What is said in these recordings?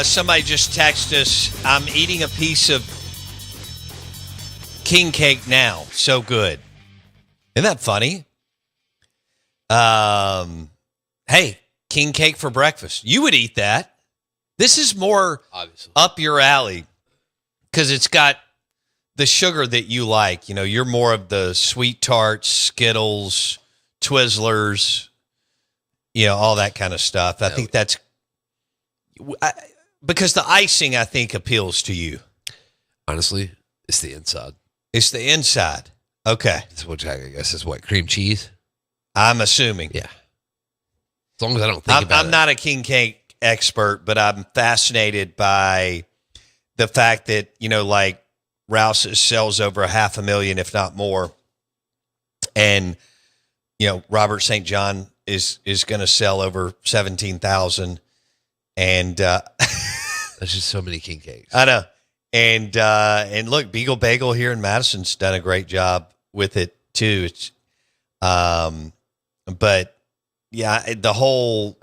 Somebody just texted us, I'm eating a piece of king cake now. So good. Isn't that funny? Hey, king cake for breakfast. You would eat that. This is more obviously up your alley because it's got the sugar that you like. You know, you're more of the sweet tarts, Skittles, Twizzlers, you know, all that kind of stuff. I think that's because the icing, I think, appeals to you. Honestly, it's the inside. It's the inside. Okay. That's what I guess is what, cream cheese? I'm assuming. Yeah. As long as I don't think about it. I'm not a king cake expert, but I'm fascinated by the fact that, you know, like Rouse's sells over 500,000, if not more. And, you know, Robert St. John is going to sell over 17,000. And there's just so many king cakes. I know. And look, Beagle Bagel here in Madison's done a great job with it too. It's, but yeah, the whole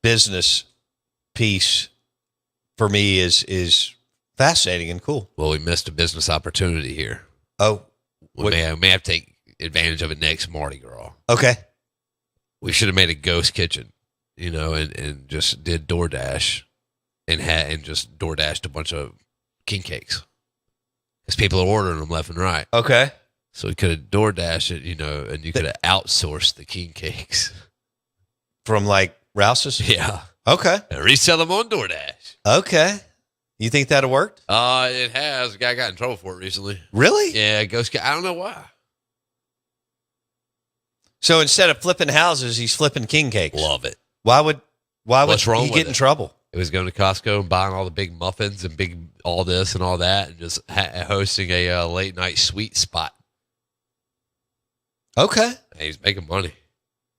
business piece for me is fascinating and cool. Well, we missed a business opportunity here. Oh, we may have to take advantage of it next Mardi Gras. Okay. We should have made a ghost kitchen, you know, and just did DoorDash and just DoorDashed a bunch of king cakes because people are ordering them left and right. Okay. So we could have DoorDashed it, you know, and you could have outsourced the king cakes from like Rouse's. Yeah. Okay. And resell them on DoorDash. Okay. You think that'll work? It has. A guy got in trouble for it recently. Really? Yeah. Ghost. I don't know why. So instead of flipping houses, he's flipping king cakes. Love it. Why would What's wrong he with get in trouble? It was going to Costco and buying all the big muffins and big all this and all that, and just hosting a late night sweet spot. Okay. And he's making money,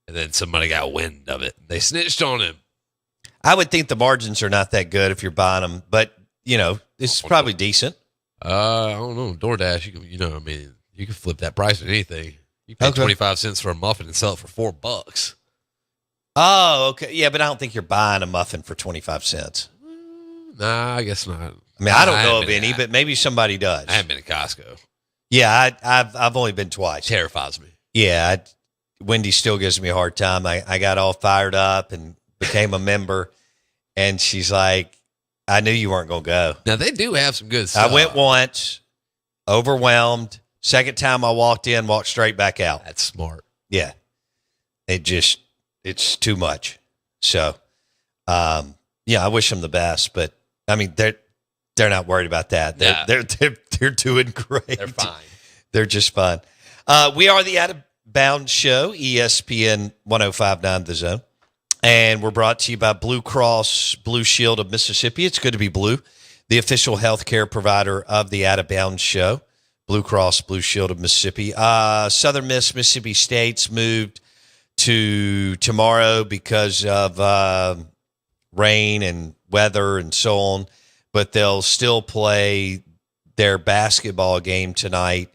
and then somebody got wind of it. They snitched on him. I would think the margins are not that good if you're buying them, but you know it's probably decent. I don't know. DoorDash, you can flip that price on anything. You pay 25 cents for a muffin and sell it for $4. Oh, okay. Yeah, but I don't think you're buying a muffin for 25 cents. Nah, I guess not. I mean, I don't know of any, but maybe somebody does. I haven't been to Costco. Yeah, I've only been twice. Terrifies me. Yeah, Wendy still gives me a hard time. I got all fired up and became a member, and she's like, I knew you weren't going to go. Now, they do have some good stuff. I went once, overwhelmed. Second time I walked straight back out. That's smart. Yeah. It's too much. So, yeah, I wish them the best, but I mean, they're not worried about that. They're doing great. They're fine. They're just fine. We are the Out of Bounds Show, ESPN 105.9 The Zone. And we're brought to you by Blue Cross Blue Shield of Mississippi. It's good to be blue, the official healthcare provider of the Out of Bounds Show. Blue Cross Blue Shield of Mississippi. Southern Miss, Mississippi State's moved to tomorrow because of rain and weather and so on, but they'll still play their basketball game tonight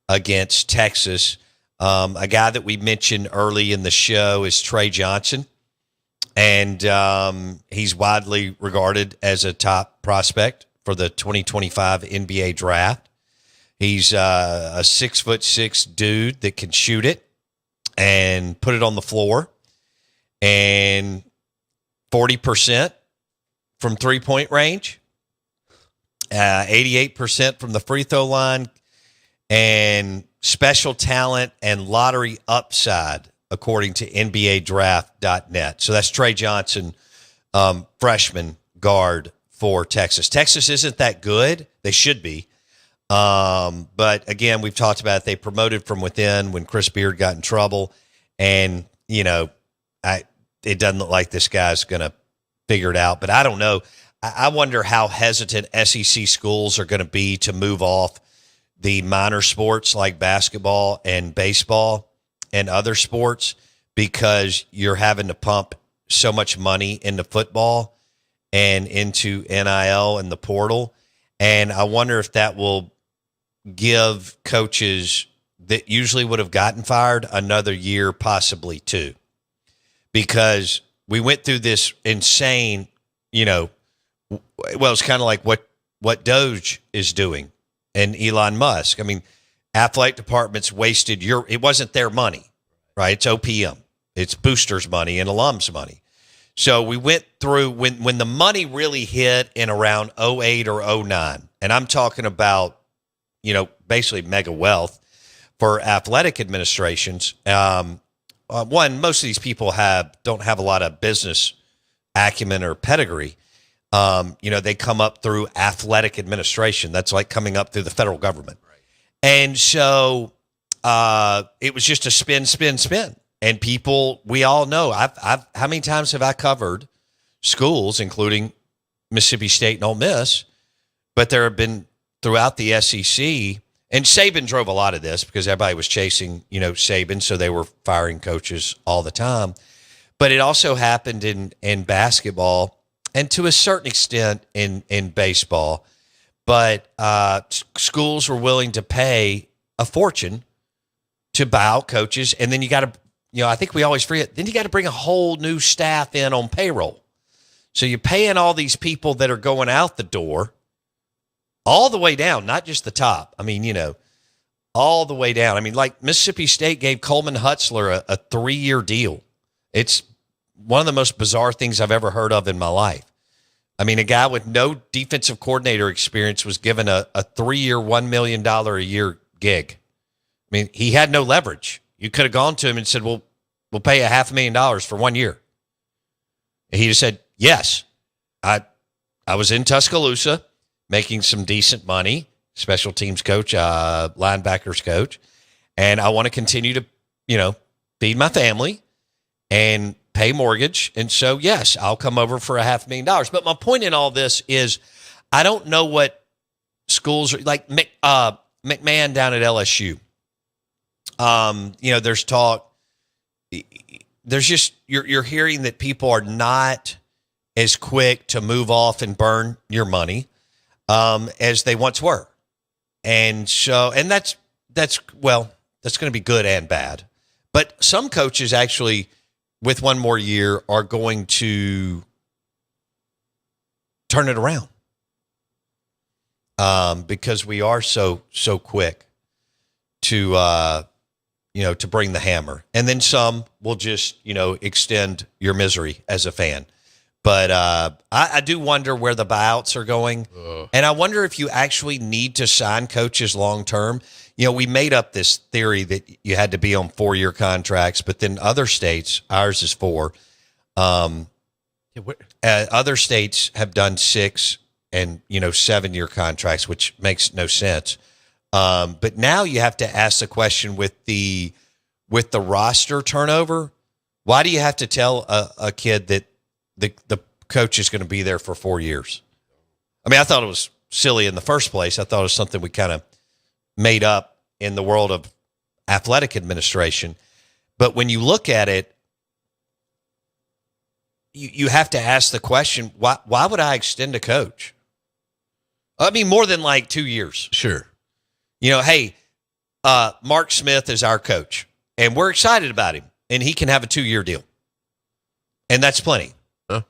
against Texas. A guy that we mentioned early in the show is Trey Johnson, and he's widely regarded as a top prospect for the 2025 NBA draft. He's a 6'6" dude that can shoot it and put it on the floor, and 40% from 3-point range, 88% from the free throw line, and special talent and lottery upside, according to NBADraft.net. So that's Trey Johnson, freshman guard for Texas. Texas isn't that good. They should be. But again, we've talked about it. They promoted from within when Chris Beard got in trouble, and you know, it doesn't look like this guy's going to figure it out. But I don't know. I wonder how hesitant SEC schools are going to be to move off the minor sports like basketball and baseball and other sports because you're having to pump so much money into football and into NIL and the portal. And I wonder if that will give coaches that usually would have gotten fired another year, possibly two, because we went through this insane, Well, it's kind of like what Doge is doing and Elon Musk. I mean, athletic departments wasted it wasn't their money, right? It's OPM. It's boosters' money and alums' money. So we went through when the money really hit in around 08 or 09, and I'm talking about, basically mega wealth for athletic administrations. One, most of these people don't have a lot of business acumen or pedigree. They come up through athletic administration. That's like coming up through the federal government. Right. And so it was just a spin. And people, we all know, how many times have I covered schools, including Mississippi State and Ole Miss, but there have been throughout the SEC, and Saban drove a lot of this because everybody was chasing, Saban, so they were firing coaches all the time. But it also happened in basketball and to a certain extent in baseball. But schools were willing to pay a fortune to buy out coaches, and then you got to, I think we always forget, then you got to bring a whole new staff in on payroll. So you're paying all these people that are going out the door all the way down, not just the top. I mean, all the way down. I mean, like Mississippi State gave Coleman Hutzler a 3-year deal. It's one of the most bizarre things I've ever heard of in my life. I mean, a guy with no defensive coordinator experience was given a 3-year, $1 million a year gig. I mean, he had no leverage. You could have gone to him and said, well, we'll pay you $500,000 for 1 year. And he just said, yes. I was in Tuscaloosa making some decent money, special teams coach, linebackers coach, and I want to continue to, feed my family and pay mortgage. And so, yes, I'll come over for $500,000. But my point in all this is I don't know what schools are like. McMahon down at LSU. There's talk. There's just you're hearing that people are not as quick to move off and burn your money as they once were, and that's going to be good and bad. But some coaches actually, with one more year, are going to turn it around because we are so quick to to bring the hammer. And then some will just, extend your misery as a fan. But I do wonder where the buyouts are going. And I wonder if you actually need to sign coaches long-term. We made up this theory that you had to be on 4-year contracts, but then other states, ours is 4. Other states have done 6 and, 7-year contracts, which makes no sense. But now you have to ask the question with the roster turnover, why do you have to tell a kid that the coach is going to be there for 4 years? I mean, I thought it was silly in the first place. I thought it was something we kind of made up in the world of athletic administration. But when you look at it, you have to ask the question, why would I extend a coach? I mean, more than like 2 years. Sure. Hey, Mark Smith is our coach, and we're excited about him, and he can have a 2-year deal. And that's plenty. Huh?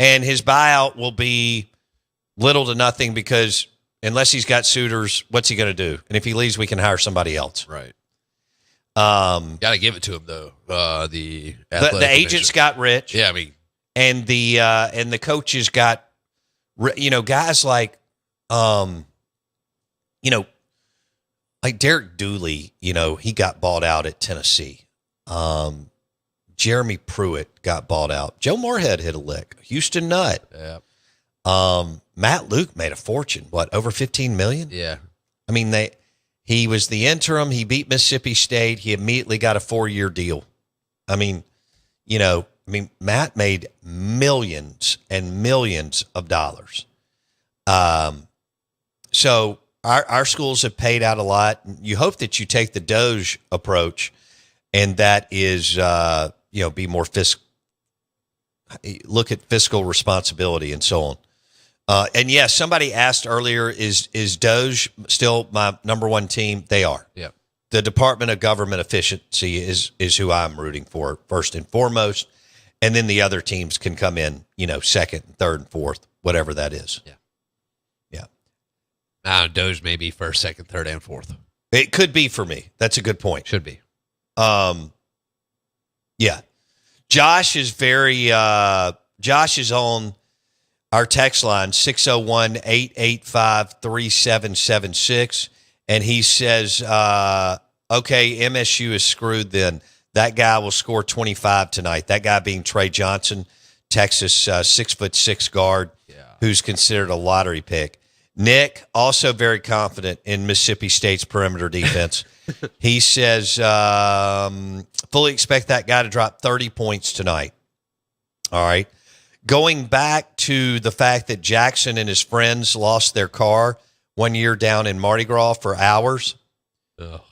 And his buyout will be little to nothing because unless he's got suitors, what's he going to do? And if he leaves, we can hire somebody else. Right. Got to give it to him, though. The agents got rich. Yeah, I mean. And the coaches got, guys like, like Derek Dooley, he got bought out at Tennessee. Jeremy Pruitt got bought out. Joe Moorhead hit a lick. Houston Nutt. Yeah. Matt Luke made a fortune. What, over $15 million? Yeah. I mean, he was the interim. He beat Mississippi State. He immediately got a 4-year deal. I mean, Matt made millions and millions of dollars. So our schools have paid out a lot. You hope that you take the Doge approach, and that is, be more look at fiscal responsibility and so on. And yes, somebody asked earlier, is Doge still my number one team? They are. Yeah. The Department of Government Efficiency is who I'm rooting for first and foremost. And then the other teams can come in, second, third, and fourth, whatever that is. Yeah. Doge may be first, second, third, and fourth. It could be for me. That's a good point. Should be. Yeah. Josh is Josh is on our text line, 601-885-3776. And he says, okay, MSU is screwed then. That guy will score 25 tonight. That guy being Trey Johnson, Texas 6'6" guard, who's considered a lottery pick. Nick, also very confident in Mississippi State's perimeter defense. He says, fully expect that guy to drop 30 points tonight. All right. Going back to the fact that Jackson and his friends lost their car one year down in Mardi Gras for hours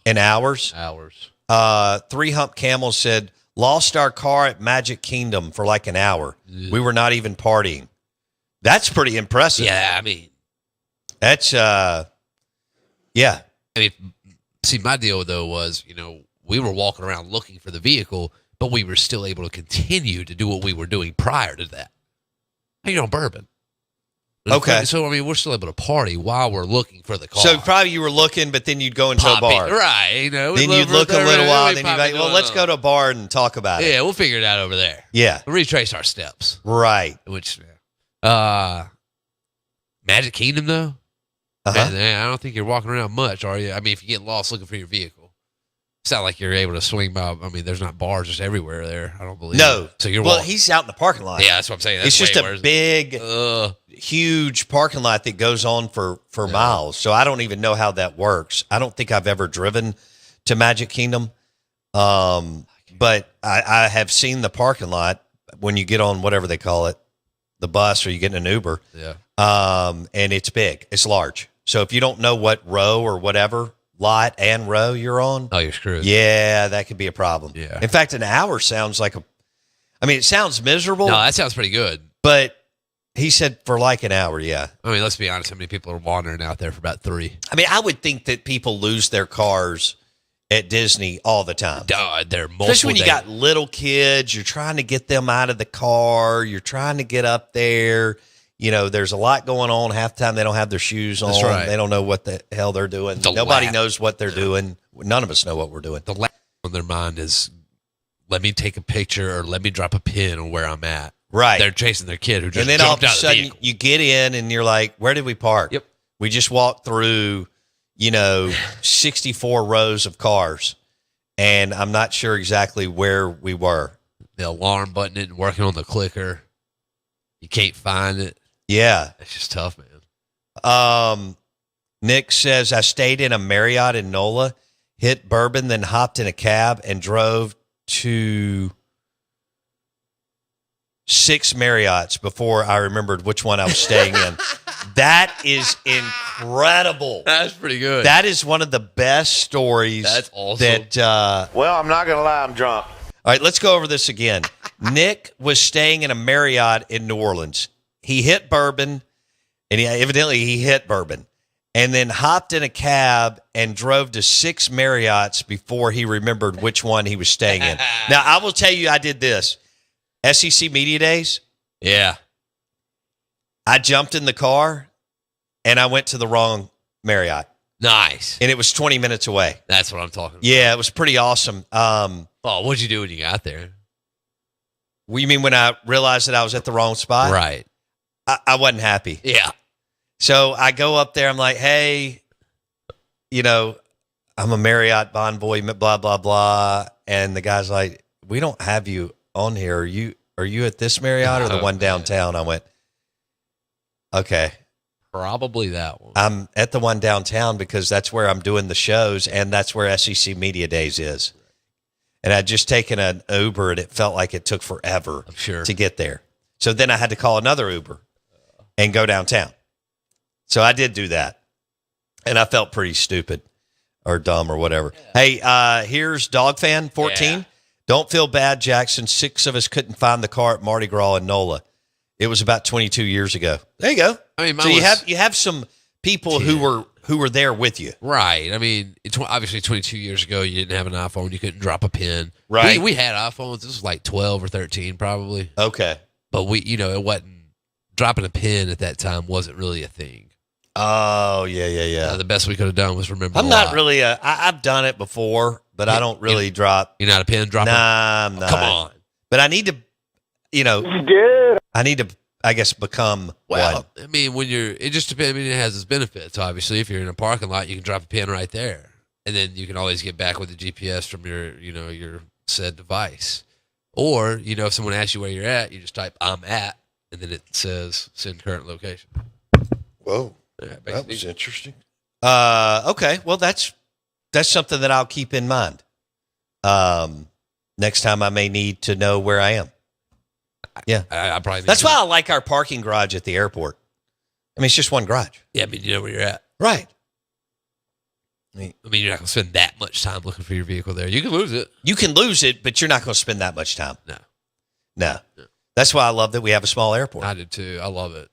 and hours. Three Hump Camel said, lost our car at Magic Kingdom for like an hour. We were not even partying. That's pretty impressive. Yeah, I mean. That's, yeah. I mean, see, my deal, though, was, we were walking around looking for the vehicle, but we were still able to continue to do what we were doing prior to that. Bourbon. Okay. So, I mean, we're still able to party while we're looking for the car. So, probably you were looking, but then you'd go into a bar. Right. Then you'd look a little while, and then you'd be like, well, let's go to a bar and talk about it. Yeah, we'll figure it out over there. Yeah. We'll retrace our steps. Right. Which, Magic Kingdom, though? Man, I don't think you're walking around much, are you? I mean, if you get lost looking for your vehicle, it's not like you're able to swing by. I mean, there's not bars just everywhere there. I don't believe. No. So you're he's out in the parking lot. Yeah, that's what I'm saying. That's it's just a big, huge parking lot that goes on for miles. So I don't even know how that works. I don't think I've ever driven to Magic Kingdom, but I have seen the parking lot when you get on whatever they call it, the bus, or you get in an Uber. Yeah. And it's big. It's large. So if you don't know what row or whatever lot and row you're on, you're screwed. Yeah, that could be a problem. Yeah. In fact, an hour sounds like it sounds miserable. No, that sounds pretty good. But he said for like an hour, yeah. I mean, let's be honest. How many people are wandering out there for about 3? I mean, I would think that people lose their cars at Disney all the time. They're multiple Especially when you days. got little kids, you're trying to get them out of the car. You're trying to get up there. There's a lot going on. Half the time they don't have their shoes on. That's right. They don't know what the hell they're doing. Nobody knows what they're doing. None of us know what we're doing. The last on their mind is, let me take a picture or let me drop a pin on where I'm at. Right. They're chasing their kid who just and then all of jumped a out of the sudden vehicle. you get in and you're like, where did we park? Yep. We just walked through, 64 rows of cars, and I'm not sure exactly where we were. The alarm button isn't working on the clicker. You can't find it. Yeah. It's just tough, man. Nick says, I stayed in a Marriott in NOLA, hit Bourbon, then hopped in a cab and drove to 6 Marriotts before I remembered which one I was staying in. That is incredible. That's pretty good. That is one of the best stories. That's awesome. Well, I'm not going to lie, I'm drunk. All right, let's go over this again. Nick was staying in a Marriott in New Orleans. He hit Bourbon, and he hit Bourbon, and then hopped in a cab and drove to 6 Marriotts before he remembered which one he was staying in. Now, I will tell you, I did this. SEC Media Days, Yeah. I jumped in the car, and I went to the wrong Marriott, Nice. and it was 20 minutes away. That's what I'm talking about. Yeah, it was pretty awesome. What'd you do when you got there? You mean when I realized that I was at the wrong spot? Right. I wasn't happy. Yeah. So I go up there. I'm like, hey, I'm a Marriott Bonvoy, blah, blah, blah. And the guy's like, we don't have you on here. Are you at this Marriott or the one downtown? I went, okay. Probably that one. I'm at the one downtown because that's where I'm doing the shows, and that's where SEC Media Days is. And I'd just taken an Uber, and it felt like it took forever I'm sure. to get there. So then I had to call another Uber and go downtown. So I did do that. And I felt pretty stupid or dumb or whatever. Yeah. Hey, here's Dog Fan 14. Yeah. Don't feel bad, Jackson. 6 of us couldn't find the car at Mardi Gras in NOLA. It was about 22 years ago. There you go. I mean, so you have some people who were there with you. Right. I mean, obviously 22 years ago, you didn't have an iPhone. You couldn't drop a pin. Right. We had iPhones. This was like 12 or 13 probably. Okay. But it wasn't, dropping a pin at that time wasn't really a thing. Oh, yeah. The best we could have done was remember. I'm not really I've done it before, but I don't really drop. You're not a pin dropper? Nah, I'm not. Come on. But I need to, I need to, I guess, become Well, one. I mean, it just depends. I mean, it has its benefits. Obviously, if you're in a parking lot, you can drop a pin right there, and then you can always get back with the GPS from your said device. Or, if someone asks you where you're at, you just type "I'm at," and then it says "send current location." Whoa, Yeah, that was interesting. Okay, well, that's something that I'll keep in mind. Next time I may need to know where I am. Yeah, I probably. That's why I like our parking garage at the airport. I mean, it's just one garage. Yeah, I mean, you know where you're at. Right. I mean, you're not going to spend that much time looking for your vehicle there. You can lose it. You can lose it, but you're not going to spend that much time. No. That's why I love that we have a small airport. I did too. I love it.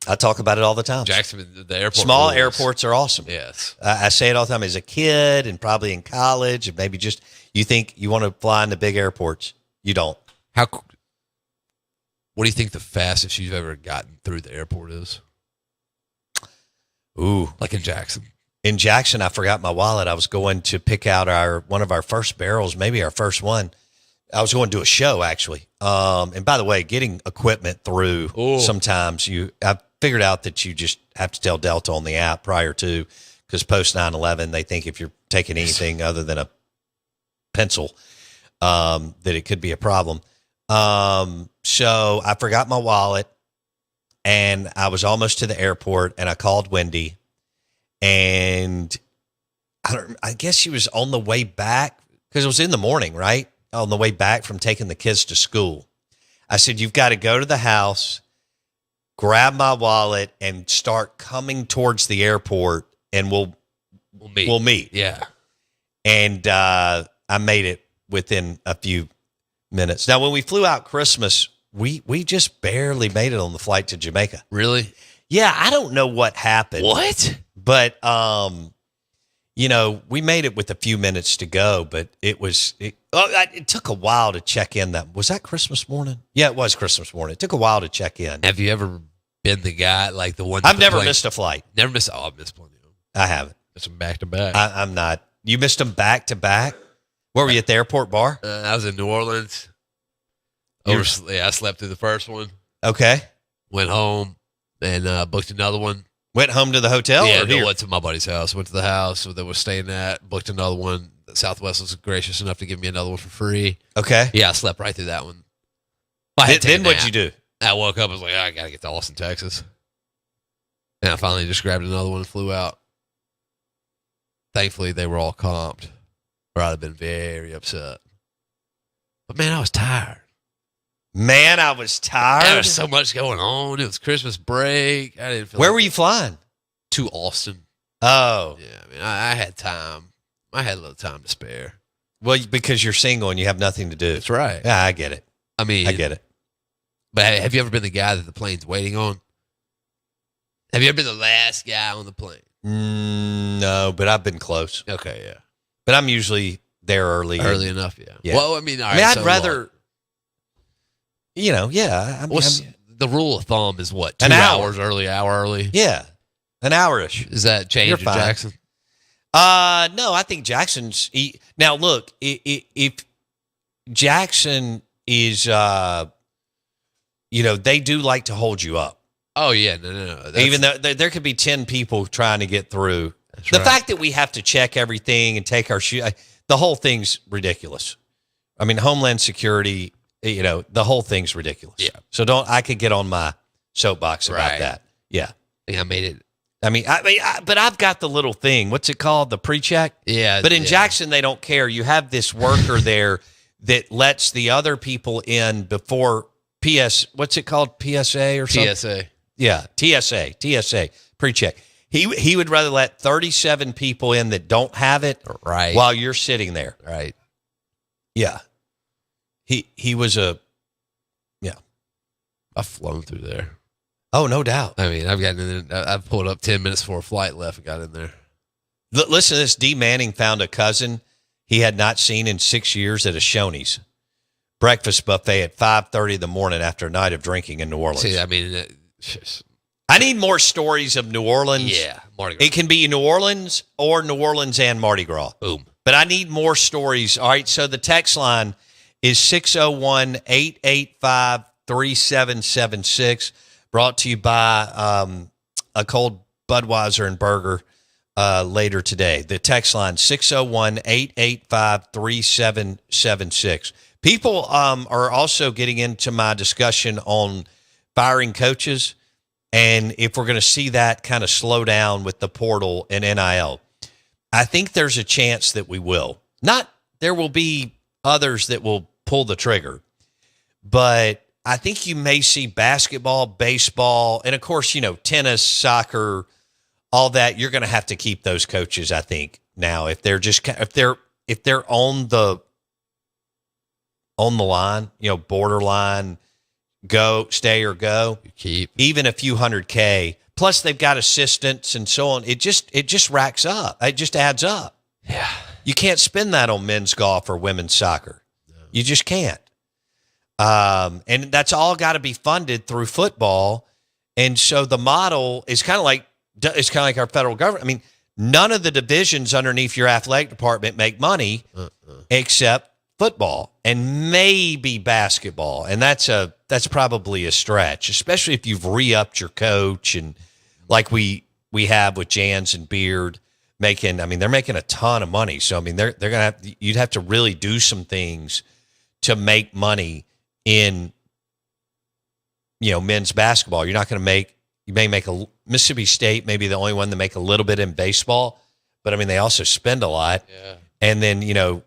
I talk about it all the time. Jacksonville, the airport. Small rules. airports are awesome. Yes. I say it all the time as a kid and probably in college, and maybe just you think you want to fly into big airports. You don't. What do you think the fastest you've ever gotten through the airport is? Ooh. Like in Jackson. In Jackson, I forgot my wallet. I was going to pick out one of our first barrels, maybe our first one. I was going to do a show, actually. And by the way, getting equipment through, sometimes I figured out that you just have to tell Delta on the app prior to, because post 9/11, they think if you're taking anything other than a pencil, that it could be a problem. So I forgot my wallet, and I was almost to the airport, and I called Wendy. And I guess she was on the way back because it was in the morning, right? On the way back from taking the kids to school. I said, you've got to go to the house, grab my wallet, and start coming towards the airport, and we'll meet. Yeah. And I made it within a few minutes. Now, when we flew out Christmas, we just barely made it on the flight to Jamaica. Really? Yeah, I don't know what happened. What? But, we made it with a few minutes to go, but it took a while to check in. Was that Christmas morning? Yeah, it was Christmas morning. It took a while to check in. Have you ever been the guy, like the one? I've never missed a flight. Never missed. Oh, I've missed plenty of them. I haven't. Missed them back to back. I'm not. You missed them back to back? Where were you at the airport bar? I was in New Orleans. I slept through the first one. Okay. Went home and booked another one. Went home to the hotel? Yeah, or went to my buddy's house. Went to the house that we're staying at. Booked another one. Southwest was gracious enough to give me another one for free. Okay. Yeah, I slept right through that one. Then what'd you do? I woke up. I was like, I got to get to Austin, Texas. And I finally just grabbed another one and flew out. Thankfully, they were all comped, or I'd have been very upset. But, man, I was tired. Man, I was tired. There was so much going on. It was Christmas break. I didn't feel. Where were you flying? To Austin. Oh. Yeah, I mean, I had time. I had a little time to spare. Well, because you're single and you have nothing to do. That's right. Yeah, I get it. I mean, I get it. But have you ever been the guy that the plane's waiting on? Have you ever been the last guy on the plane? No, but I've been close. Okay, yeah. But I'm usually there early. Early enough, yeah. Yeah. Well, I mean, all right, I'd so rather, what? Yeah. The rule of thumb is what? 2 An hour. hours early, hour early? Yeah, an hour-ish. Is that change You're in fine. Jackson? No, I think Jackson's. Now, look, if Jackson is, they do like to hold you up. Oh, yeah. No. Even though there could be 10 people trying to get through. That's The right. fact that we have to check everything and take our shoe, the whole thing's ridiculous. I mean, Homeland Security, the whole thing's ridiculous. Yeah. So I could get on my soapbox about Right. that. Yeah. I think I made it. I mean, but I've got the little thing. What's it called? The pre-check? Yeah. But in yeah. Jackson, they don't care. You have this worker there that lets the other people in before what's it called? PSA or something? TSA. Yeah, TSA, pre-check. He would rather let 37 people in that don't have it Right. while you're sitting there. Right. Yeah. He was I've flown through there. oh, no doubt. I mean, I've gotten in there. I've pulled up 10 minutes before a flight left and got in there. Listen to this. D. Manning found a cousin he had not seen in 6 years at a Shoney's breakfast buffet at 5:30 in the morning after a night of drinking in New Orleans. See, I mean, I need more stories of New Orleans. Yeah, Mardi Gras. It can be New Orleans or New Orleans and Mardi Gras. Boom. But I need more stories. All right, so the text line is 601-885-3776, brought to you by a cold Budweiser and burger later today. The text line, 601-885-3776. People are also getting into my discussion on firing coaches and if we're going to see that kind of slow down with the portal and NIL. I think there's a chance that we will. Not there will be others that will pull the trigger, but I think you may see basketball, baseball, and of course, tennis, soccer, all that. You're going to have to keep those coaches, I think, now if they're on the line, borderline, stay or go. You keep even a few $100K. Plus, they've got assistants and so on. It just racks up. It just adds up. Yeah. You can't spend that on men's golf or women's soccer. No. You just can't. And that's all got to be funded through football. And so the model is kind of like our federal government. I mean, none of the divisions underneath your athletic department make money except football and maybe basketball. And that's probably a stretch, especially if you've re-upped your coach and like we have with Jans and Beard they're making a ton of money. So, you'd have to really do some things to make money in, men's basketball. You're not going to you may make Mississippi State may be the only one to make a little bit in baseball, but they also spend a lot. Yeah. And then,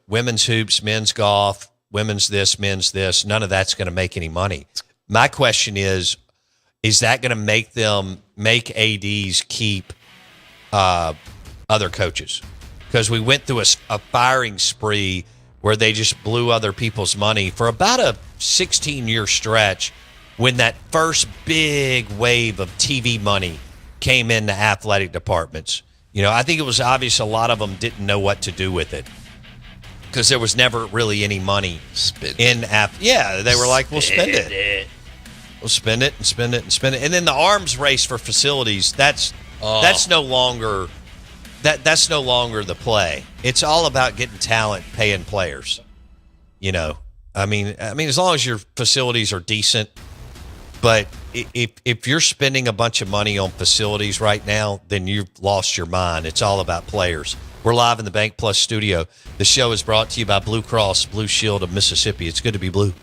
women's hoops, men's golf, women's this, men's this, none of that's going to make any money. My question is that going to make ADs keep other coaches? Because we went through a firing spree where they just blew other people's money for about a 16-year stretch when that first big wave of TV money came into athletic departments. I think it was obvious a lot of them didn't know what to do with it because there was never really any money in Yeah, they were like, we'll spend it. We'll spend it and spend it and spend it. And then the arms race for facilities, that's no longer that's no longer the play. It's all about getting talent, paying players. As long as your facilities are decent, but if you're spending a bunch of money on facilities right now, then you've lost your mind. It's all about players. We're live in the Bank Plus studio. The show is brought to you by Blue Cross Blue Shield of Mississippi. It's good to be blue.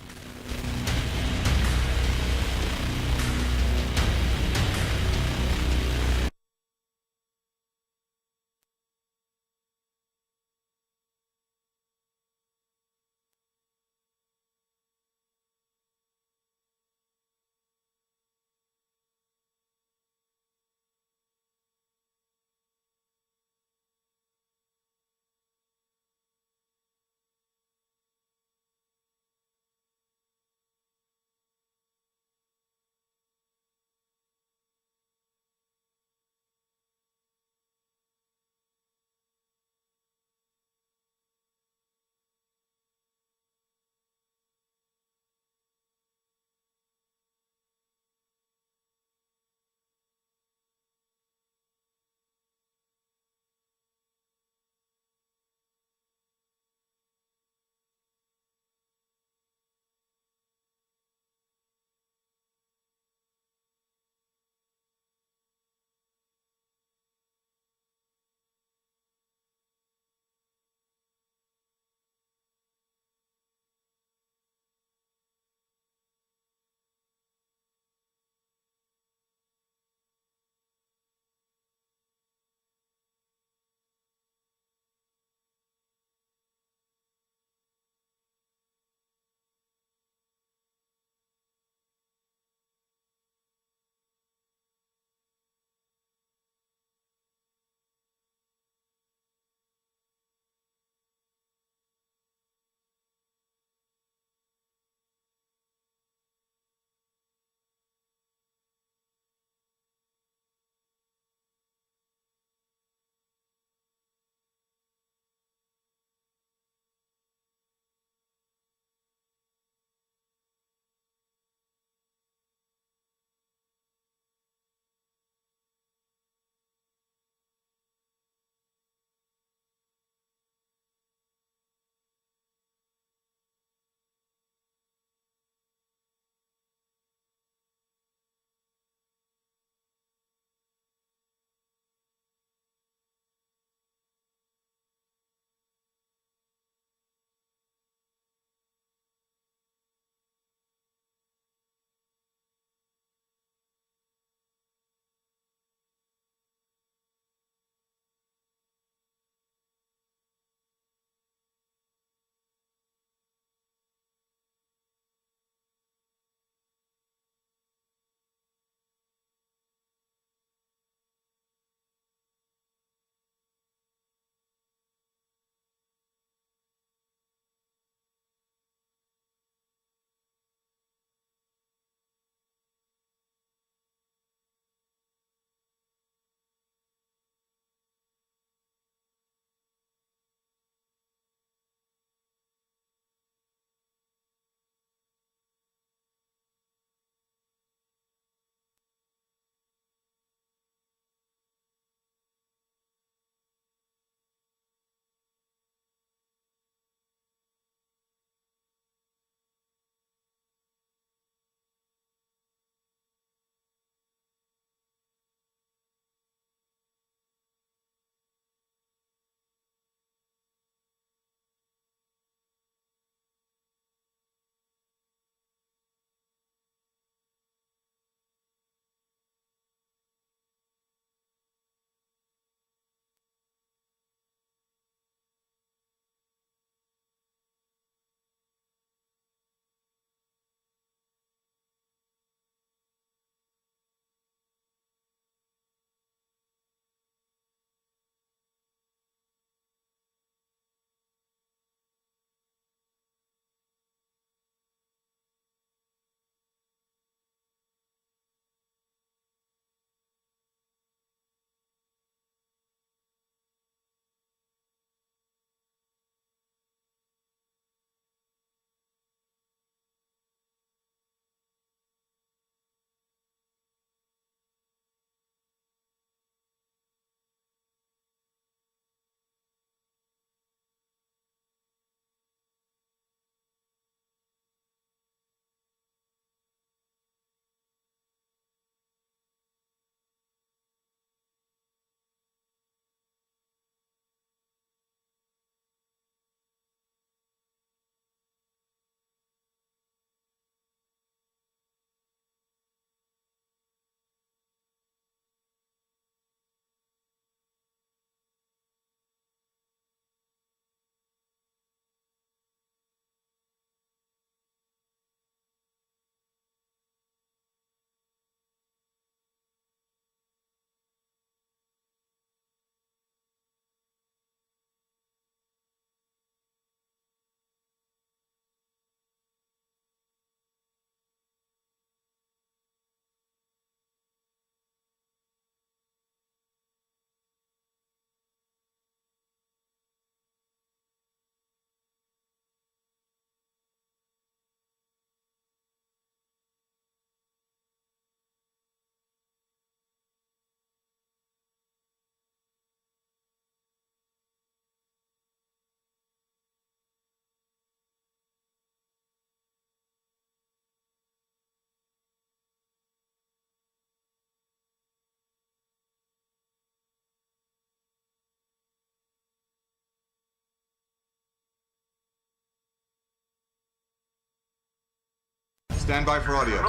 Stand by for audio.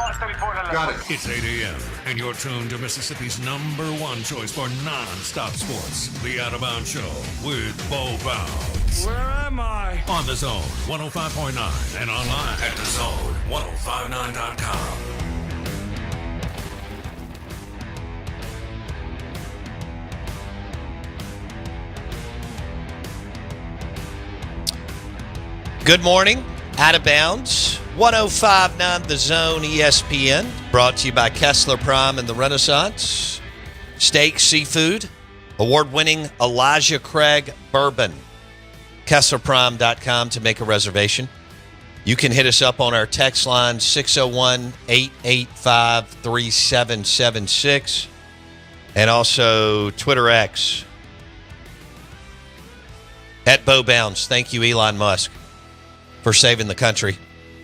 Got it. It's 8 a.m., and you're tuned to Mississippi's #1 choice for non-stop sports. The Out of Bounds Show with Bo Bounds. Where am I? On the Zone 105.9 and online at thezone1059.com. Good morning. Out of Bounds, 105.9 The Zone ESPN, brought to you by Kessler Prime and the Renaissance. Steak, seafood, award-winning Elijah Craig bourbon. KesslerPrime.com to make a reservation. You can hit us up on our text line, 601-885-3776, and also Twitter X, at Bo Bounds. Thank you, Elon Musk, for saving the country.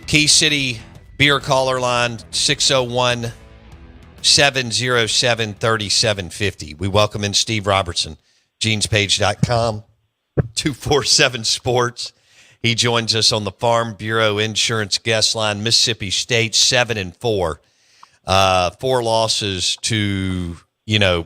Key City Beer Caller Line, 601-707-3750. We welcome in Steve Robertson, genespage.com, 247 Sports. He joins us on the Farm Bureau Insurance Guest Line, Mississippi State, 7-4. 4 losses to,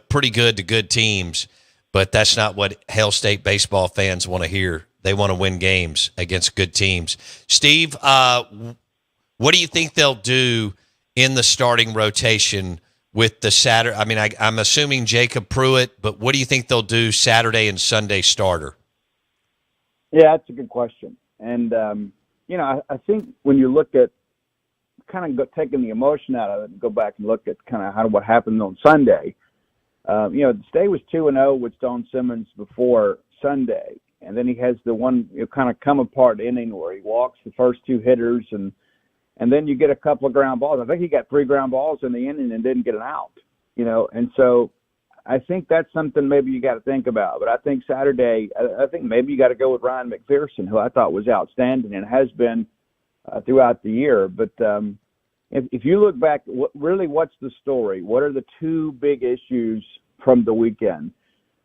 pretty good to good teams, but that's not what Hail State baseball fans want to hear. They want to win games against good teams. Steve, what do you think they'll do in the starting rotation with the Saturday? I mean, I'm assuming Jacob Pruitt, but what do you think they'll do Saturday and Sunday starter? Yeah, that's a good question. And, I think when you look at taking the emotion out of it and go back and look at what happened on Sunday, the State was 2-0 with Stone Simmons before Sunday. And then he has the one kind of come apart inning where he walks the first 2 hitters, and then you get a couple of ground balls. I think he got 3 ground balls in the inning and didn't get an out, And so I think that's something maybe you got to think about. But I think Saturday, I think maybe you got to go with Ryan McPherson, who I thought was outstanding and has been throughout the year. But if you look back, what's the story? What are the 2 big issues from the weekend?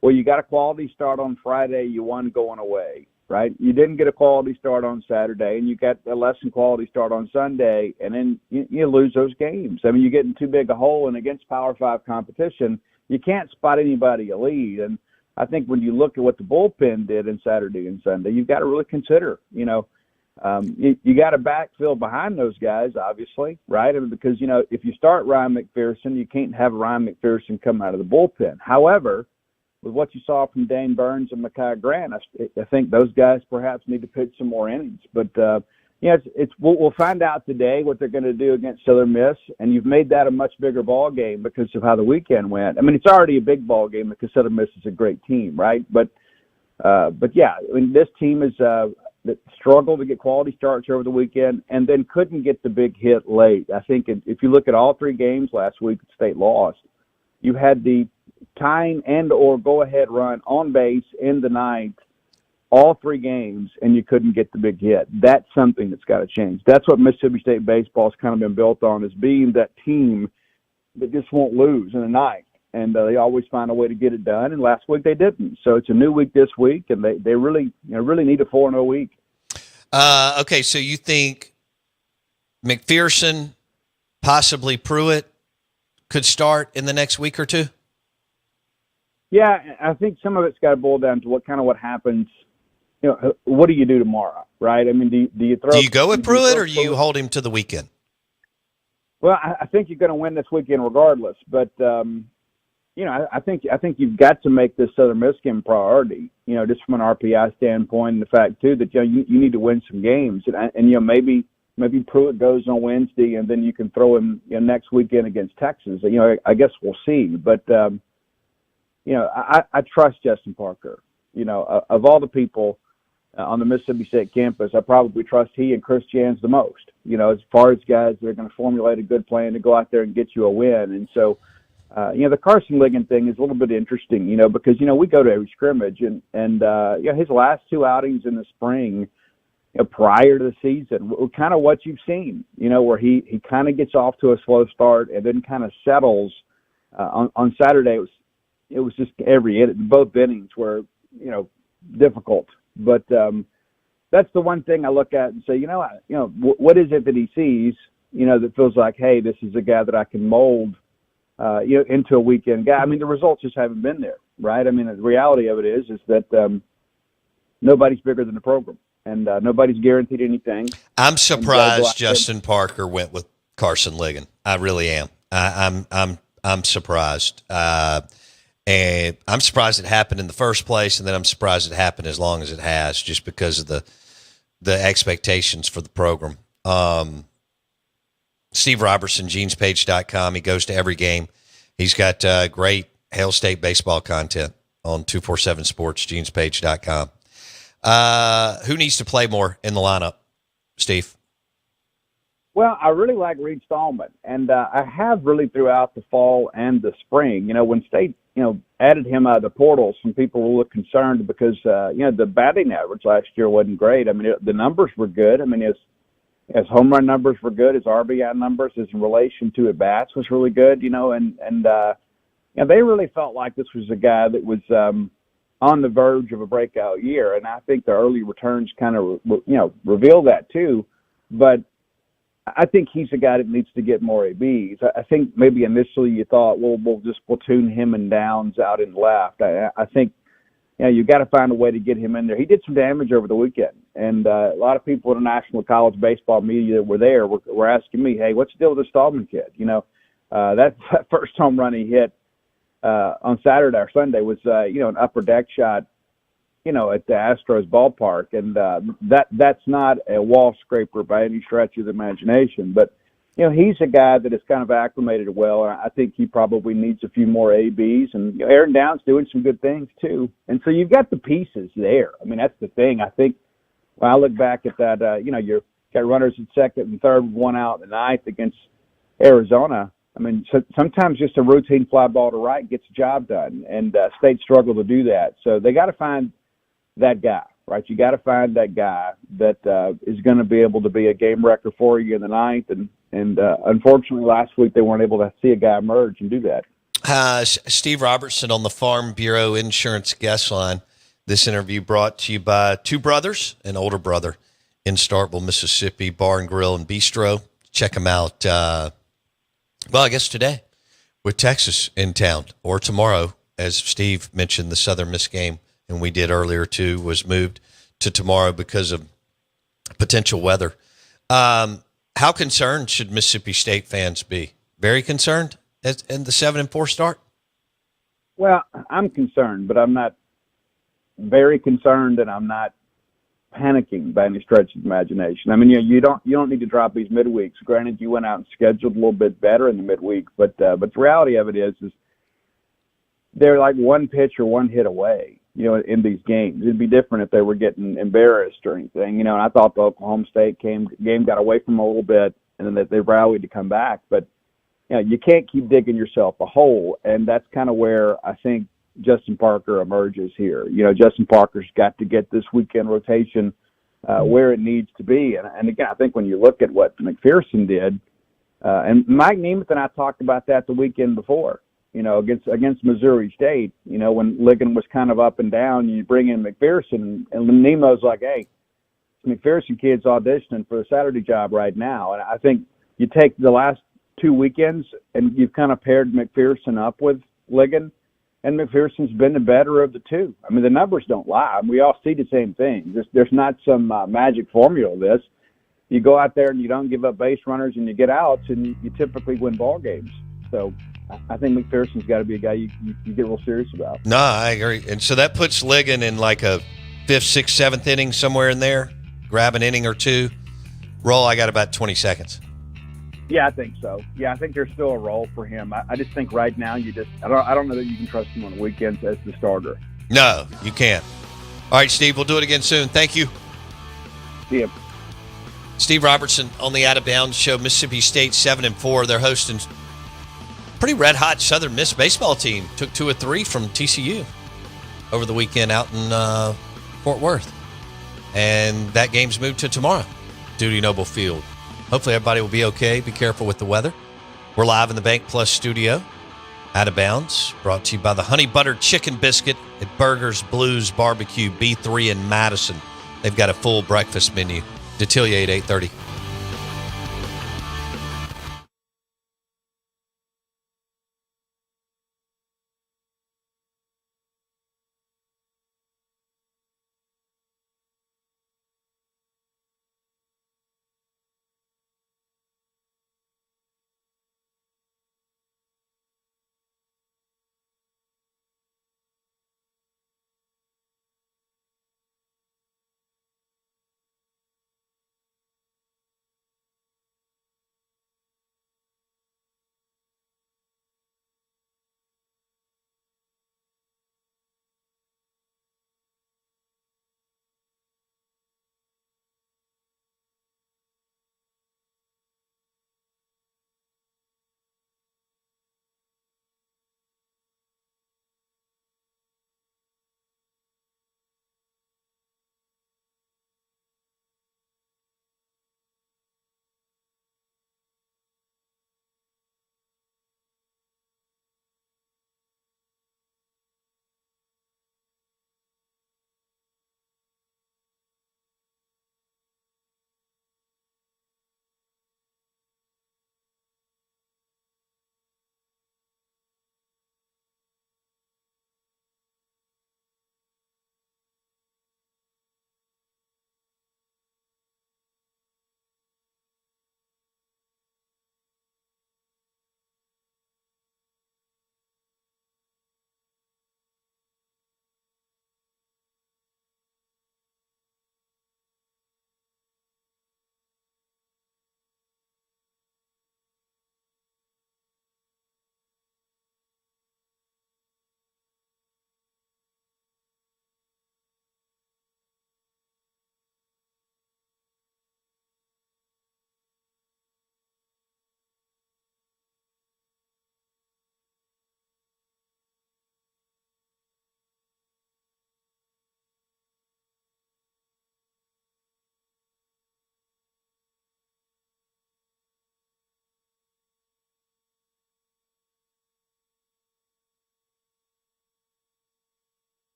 Well, you got a quality start on Friday. You won going away, right? You didn't get a quality start on Saturday, and you got a less than quality start on Sunday, and then you lose those games. I mean, you get in too big a hole, and against Power 5 competition, you can't spot anybody a lead. And I think when you look at what the bullpen did in Saturday and Sunday, you've got to really consider, you got to backfill behind those guys, obviously, right? I mean, because, if you start Ryan McPherson, you can't have Ryan McPherson come out of the bullpen. However, with what you saw from Dane Burns and Mekhi Grant, I think those guys perhaps need to pitch some more innings. But, we'll find out today what they're going to do against Southern Miss, and you've made that a much bigger ball game because of how the weekend went. I mean, it's already a big ball game because Southern Miss is a great team, right? But yeah, I mean, this team is that struggled to get quality starts over the weekend and then couldn't get the big hit late. I think if you look at all 3 games last week that State lost, you had the tying and or go-ahead run on base in the ninth, all 3 games, and you couldn't get the big hit. That's something that's got to change. That's what Mississippi State baseball's kind of been built on, is being that team that just won't lose in the ninth. And they always find a way to get it done, and last week they didn't. So it's a new week this week, and they really need a 4-0 week. Okay, so you think McPherson, possibly Pruitt, could start in the next week or 2? Yeah, I think some of it's got to boil down to what happens. What do you do tomorrow, right? I mean, do you throw? Do you go with Pruitt, or do you hold him to the weekend? Well, I think you're going to win this weekend regardless. But I think you've got to make this Southern Miss game priority. Just from an RPI standpoint, and the fact too that you need to win some games, and maybe Pruitt goes on Wednesday, and then you can throw him next weekend against Texas. I guess we'll see, but. I trust Justin Parker. Of all the people on the Mississippi State campus, I probably trust he and Chris Jans the most, as far as guys that are going to formulate a good plan to go out there and get you a win. And so, the Carson Ligon thing is a little bit interesting, because, we go to every scrimmage and his last 2 outings in the spring, prior to the season, were kind of what you've seen, where he kind of gets off to a slow start and then kind of settles. On Saturday, it was just both innings were, difficult. But that's the one thing I look at and say, what is it that he sees that feels like, hey, this is a guy that I can mold, into a weekend guy. I mean, the results just haven't been there, right? I mean, the reality of it is that nobody's bigger than the program, and nobody's guaranteed anything. I'm surprised Justin Parker went with Carson Ligon. I really am. I'm surprised. And I'm surprised it happened in the first place, and then I'm surprised it happened as long as it has, just because of the expectations for the program. Steve Robertson, genespage.com. He goes to every game. He's got great Hail State baseball content on 247sports, genespage.com. Who needs to play more in the lineup, Steve? Well, I really like Reed Stallman, and I have really throughout the fall and the spring. When State, added him out of the portal, some people were a little concerned because, the batting average last year wasn't great. I mean, the numbers were good. I mean, his home run numbers were good. His RBI numbers, his relation to at bats was really good. They really felt like this was a guy that was on the verge of a breakout year, and I think the early returns kind of reveal that too. But I think he's a guy that needs to get more ABs. I think maybe initially you thought, well, we'll just platoon him and Downs out in left. I think you got to find a way to get him in there. He did some damage over the weekend, and a lot of people in the National College baseball media that were there were asking me, hey, what's the deal with the Stallman kid? That first home run he hit on Saturday or Sunday was, an upper deck shot, at the Astros ballpark. And that's not a wall scraper by any stretch of the imagination. But, he's a guy that is kind of acclimated well. I think he probably needs a few more ABs. And Aaron Downs doing some good things, too. And so you've got the pieces there. I mean, that's the thing. I think when I look back at that, you've got runners at second and third with one out in the ninth against Arizona. I mean, sometimes just a routine fly ball to right gets the job done, and State struggled to do that. So they got to find that guy, right? You got to find that guy that is going to be able to be a game wrecker for you in the ninth. And unfortunately, last week they weren't able to see a guy emerge and do that. Steve Robertson on the Farm Bureau Insurance Guest Line. This interview brought to you by two brothers, an older brother in Starkville, Mississippi, Bar and Grill and Bistro. Check them out. I guess today with Texas in town, or tomorrow, as Steve mentioned, the Southern Miss game, and we did earlier too, was moved to tomorrow because of potential weather. How concerned should Mississippi State fans be? Very concerned in the 7-4 start? Well, I'm concerned, but I'm not very concerned, and I'm not panicking by any stretch of the imagination. I mean, you don't need to drop these midweeks. Granted, you went out and scheduled a little bit better in the midweek, but the reality of it is they're like one pitch or one hit away, in these games. It'd be different if they were getting embarrassed or anything, and I thought the Oklahoma State game got away from them a little bit, and then they rallied to come back. But you can't keep digging yourself a hole, and that's kind of where I think Justin Parker emerges here. Justin Parker's got to get this weekend rotation where it needs to be. And again, I think when you look at what McPherson did, and Mike Nemeth and I talked about that the weekend before, against Missouri State, when Ligon was kind of up and down, you bring in McPherson, and Nemo's like, hey, McPherson kid's auditioning for the Saturday job right now. And I think you take the last two weekends and you've kind of paired McPherson up with Ligon, and McPherson's been the better of the two. I mean, the numbers don't lie. We all see the same thing. There's not some magic formula of this. You go out there and you don't give up base runners and you get outs, and you typically win ball games. So I think McPherson's got to be a guy you get real serious about. No, I agree. And so that puts Ligon in like a 5th, 6th, 7th inning, somewhere in there. Grab an inning or two. Roll, I got about 20 seconds. Yeah, I think so. Yeah, I think there's still a role for him. I just think right now I don't know that you can trust him on the weekends as the starter. No, you can't. All right, Steve, we'll do it again soon. Thank you. See ya. Steve Robertson on the Out of Bounds Show. Mississippi State 7-4. They're hosting pretty red-hot Southern Miss baseball team. Took 2 of 3 from TCU over the weekend out in Fort Worth. And that game's moved to tomorrow, Duty Noble Field. Hopefully everybody will be okay. Be careful with the weather. We're live in the Bank Plus studio. Out of Bounds, brought to you by the Honey Butter Chicken Biscuit at Burgers, Blues, Barbecue, B3 in Madison. They've got a full breakfast menu. Detillier at 8:30.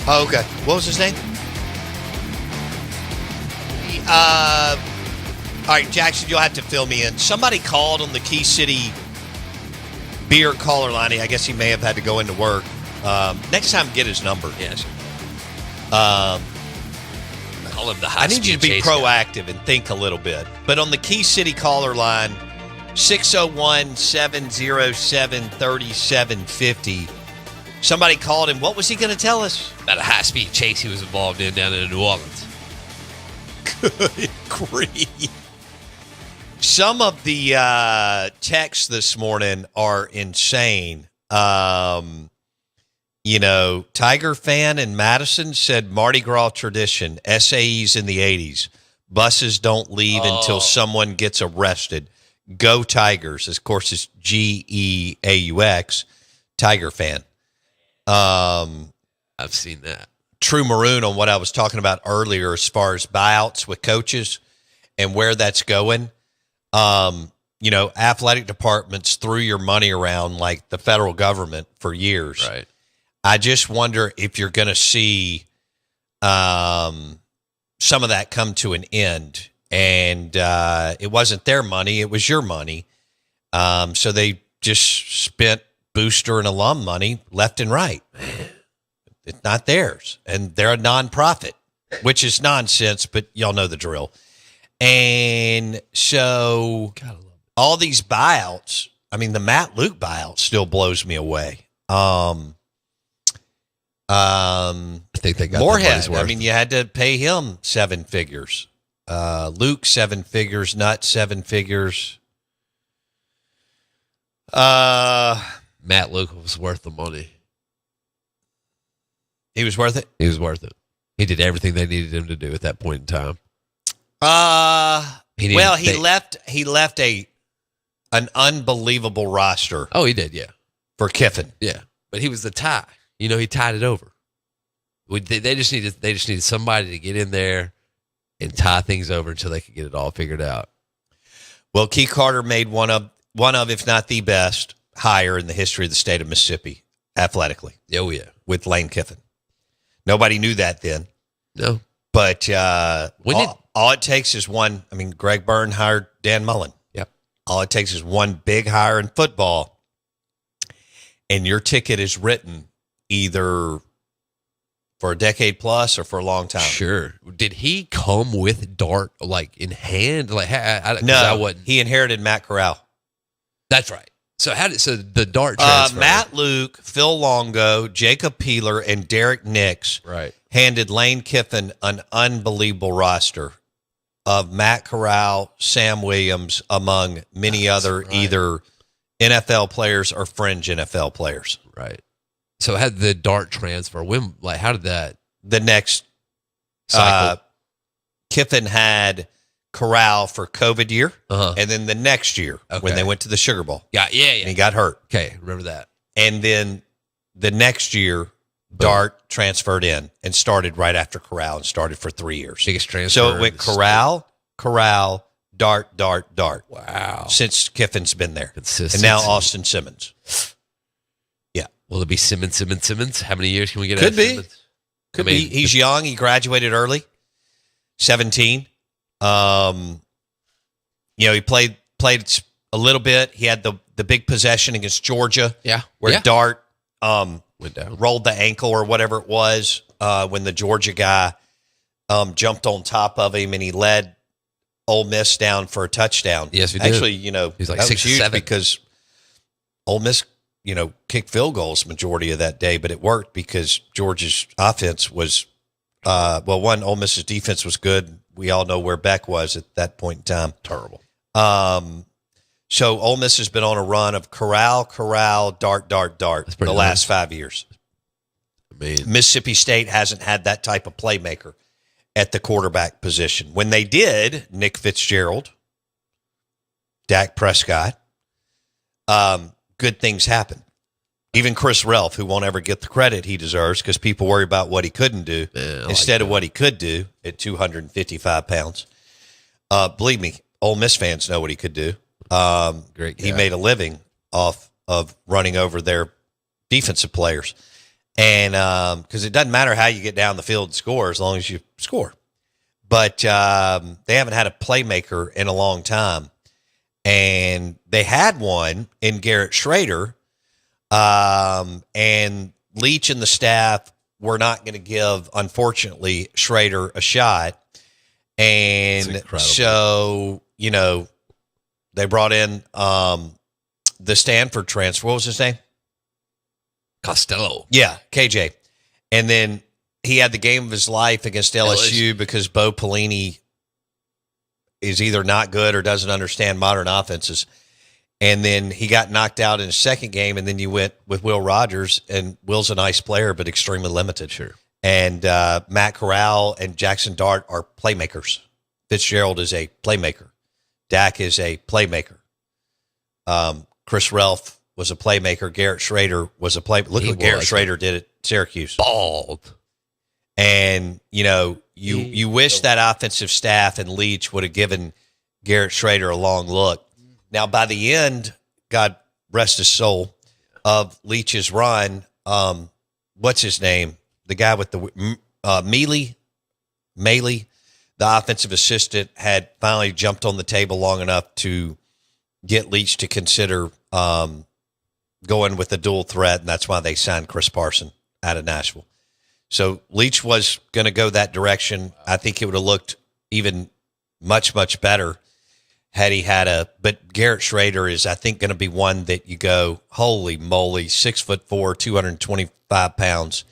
Oh, okay. What was his name? All right, Jackson, you'll have to fill me in. Somebody called on the Key City beer caller line. I guess he may have had to go into work. Next time, get his number. Yes. Call him the I need you to be proactive and think a little bit. But on the Key City caller line, 601-707-3750, somebody called him. What was he going to tell us? About a high-speed chase he was involved in down in New Orleans. Good grief. Some of the texts this morning are insane. Tiger fan in Madison said Mardi Gras tradition, SAEs in the 80s. Buses don't leave until someone gets arrested. Go Tigers. Of course, it's Geaux, Tiger fan. I've seen that. True Maroon on what I was talking about earlier as far as buyouts with coaches and where that's going. Athletic departments threw your money around like the federal government for years. Right. I just wonder if you're going to see some of that come to an end. And it wasn't their money. It was your money. So they just spent booster and alum money left and right. It's not theirs. And they're a nonprofit, which is nonsense, but y'all know the drill. And so all these buyouts, I mean, the Matt Luke buyout still blows me away. I think they got Moorhead. I mean, you had to pay him 7 figures. Luke 7 figures, Nut 7 figures. Matt Luke was worth the money. He was worth it? He was worth it. He did everything they needed him to do at that point in time. He left an unbelievable roster. Oh, he did, yeah. For Kiffin. Yeah. But he was the tie. He tied it over. They just needed somebody to get in there and tie things over until they could get it all figured out. Well, Key Carter made one of, if not the best, hire in the history of the state of Mississippi, athletically. Oh, yeah. With Lane Kiffin. Nobody knew that then. No. But all it takes is one. I mean, Greg Byrne hired Dan Mullen. Yep. All it takes is one big hire in football, and your ticket is written either for a decade plus or for a long time. Sure. Did he come with Dart in hand? No, he inherited Matt Corral. That's right. So the Dart transfer? Matt Luke, Phil Longo, Jacob Peeler, and Derek Nix handed Lane Kiffin an unbelievable roster of Matt Corral, Sam Williams, among many other either NFL players or fringe NFL players. Right. So had the Dart transfer, how did that? The next cycle. Kiffin had Corral for COVID year, and then the next year when they went to the Sugar Bowl. Yeah. And he got hurt. Okay, remember that. And then the next year, Dart transferred in and started right after Corral and started for 3 years. Biggest transfer. So it went Corral, Dart. Wow. Since Kiffin's been there. Consistency. And now Austin Simmons. Yeah. Will it be Simmons? How many years can we get Could out of be. Simmons? Could be. He's young. He graduated early. 17. He played a little bit. He had the big possession against Georgia. Yeah. Where Dart went down, rolled the ankle or whatever it was when the Georgia guy jumped on top of him and he led Ole Miss down for a touchdown. Yes, we did. Actually, he's like that 6 was or 7 because Ole Miss, kicked field goals majority of that day, but it worked because Georgia's offense was Ole Miss's defense was good. We all know where Beck was at that point in time. Terrible. So Ole Miss has been on a run of Corral, Dart the last 5 years. I mean, Mississippi State hasn't had that type of playmaker at the quarterback position. When they did, Nick Fitzgerald, Dak Prescott, good things happen. Even Chris Relf, who won't ever get the credit he deserves because people worry about what he couldn't do instead of what he could do at 255 pounds. Believe me, Ole Miss fans know what he could do. Great guy. He made a living off of running over their defensive players. And because it doesn't matter how you get down the field and score as long as you score. But they haven't had a playmaker in a long time. And they had one in Garrett Schrader. And Leach and the staff were not going to give, unfortunately, Schrader a shot. And so, they brought in the Stanford transfer. What was his name? Costello. Yeah, KJ. And then he had the game of his life against LSU because Bo Pelini is either not good or doesn't understand modern offenses. And then he got knocked out in his second game, and then you went with Will Rogers, and Will's a nice player, but extremely limited. Sure. And Matt Corral and Jackson Dart are playmakers. Fitzgerald is a playmaker. Dak is a playmaker. Chris Relf was a playmaker. Garrett Schrader was a playmaker. Look what Garrett Schrader did at Syracuse. Bald. And, you wish that offensive staff and Leach would have given Garrett Schrader a long look. Now, by the end, God rest his soul, of Leach's run, what's his name? The guy with the Mealy, the offensive assistant, had finally jumped on the table long enough to get Leach to consider going with a dual threat, and that's why they signed Chris Parson out of Nashville. So Leach was going to go that direction. I think it would have looked even much, much better had he had but Garrett Schrader is, I think, going to be one that you go, holy moly, 6'4", 225 pounds,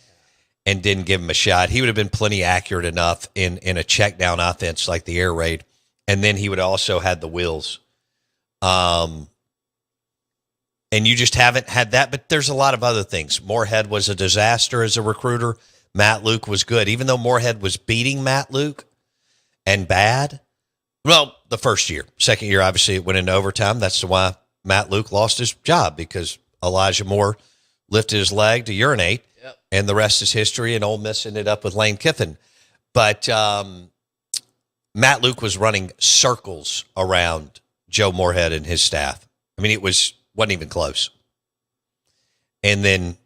and didn't give him a shot. He would have been plenty accurate enough in a check down offense like the air raid. And then he would also had the wheels. And you just haven't had that, but there's a lot of other things. Moorhead was a disaster as a recruiter. Matt Luke was good. Even though Moorhead was beating Matt Luke and bad, well, the first year. Second year, obviously, it went into overtime. That's why Matt Luke lost his job, because Elijah Moore lifted his leg to urinate, and the rest is history, and Ole Miss ended up with Lane Kiffin. But Matt Luke was running circles around Joe Moorhead and his staff. I mean, it wasn't even close. And then,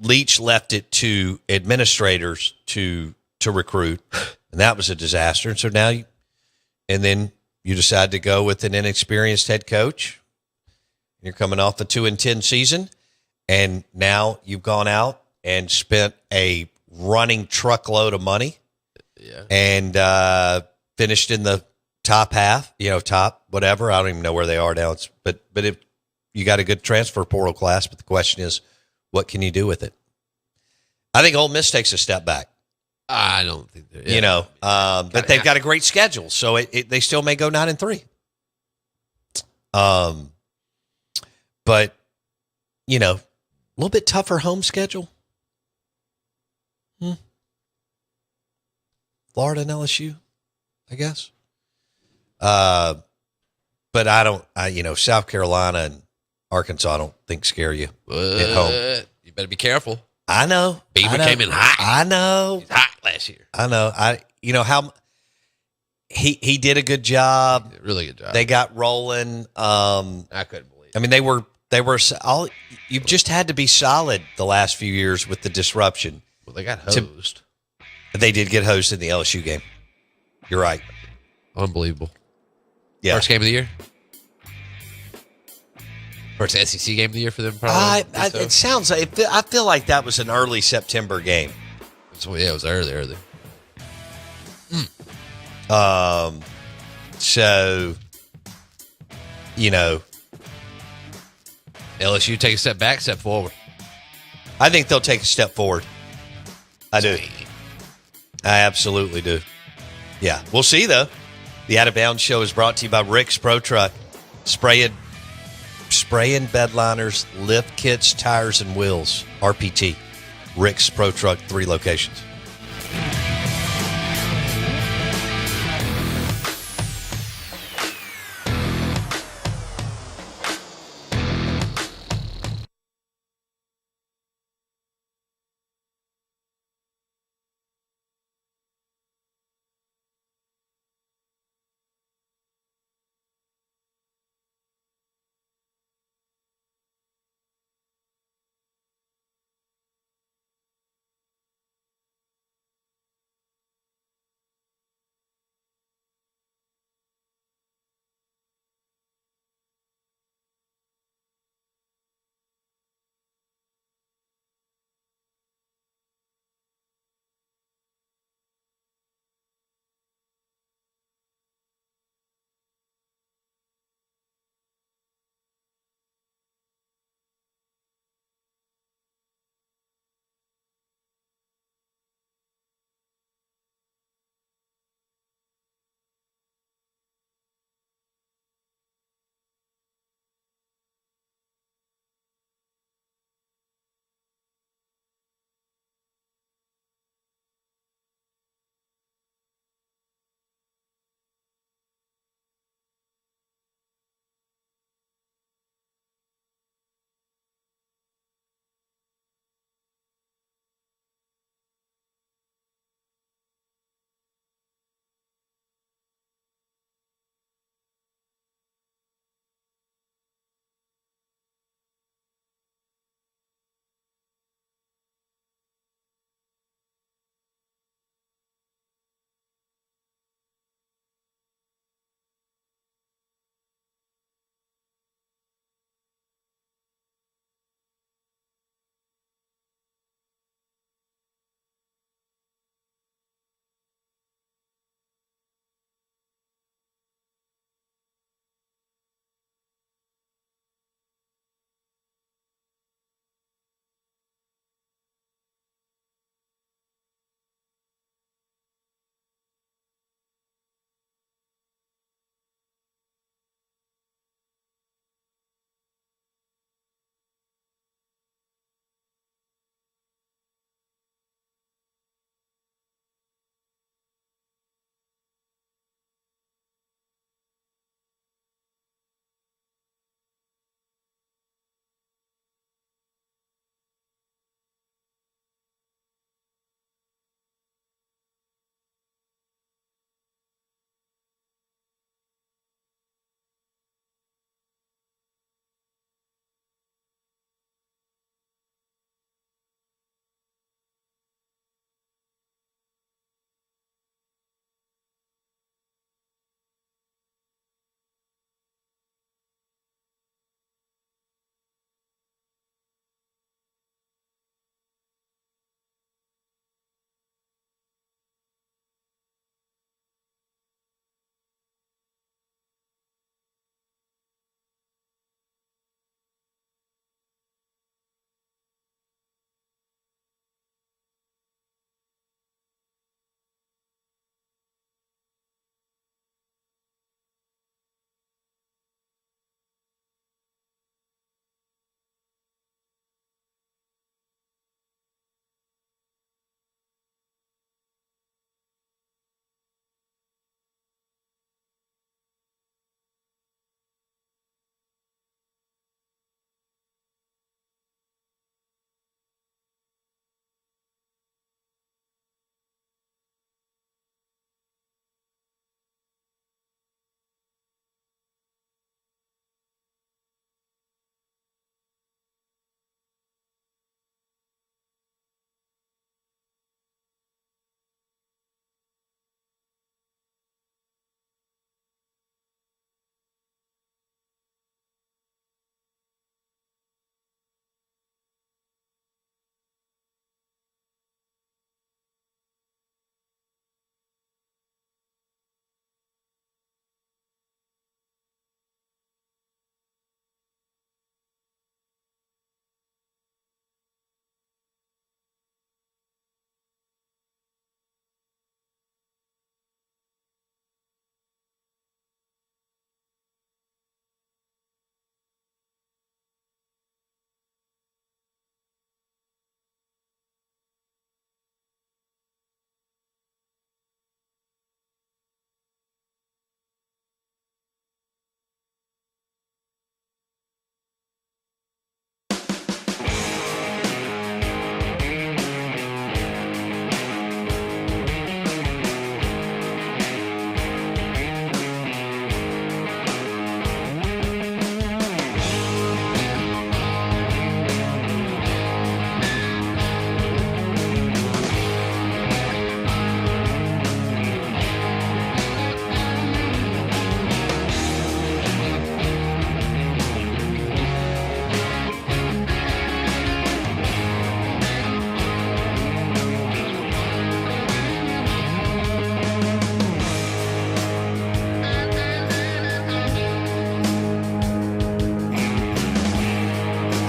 Leach left it to administrators to recruit, and that was a disaster. And so now and then you decide to go with an inexperienced head coach. You're coming off a 2-10 season, and now you've gone out and spent a running truckload of money, and finished in the top half, top whatever. I don't even know where they are now. But if you got a good transfer portal class, but the question is, what can you do with it? I think Ole Miss takes a step back. I don't think they're, but they've got a great schedule, so they still may go 9-3. But a little bit tougher home schedule. Florida and LSU, I guess. But South Carolina and Arkansas, I don't think scare you at home. You better be careful. I know. Beaver came in hot. I know. He's hot last year. I know. How he did a good job. Really good job. They got rolling. I couldn't believe it. I mean, they were all. You've just had to be solid the last few years with the disruption. Well, they got hosed. They did get hosed in the LSU game. You're right. Unbelievable. Yeah. First game of the year? First SEC game of the year for them, probably? It sounds like, I feel like that was an early September game. So, yeah, it was early. So, LSU take a step back, step forward. I think they'll take a step forward. I do. I absolutely do. Yeah. We'll see, though. The Out of Bounds Show is brought to you by Rick's Pro Truck. Spraying bed liners, lift kits, tires, and wheels. RPT. Rick's Pro Truck, 3 locations.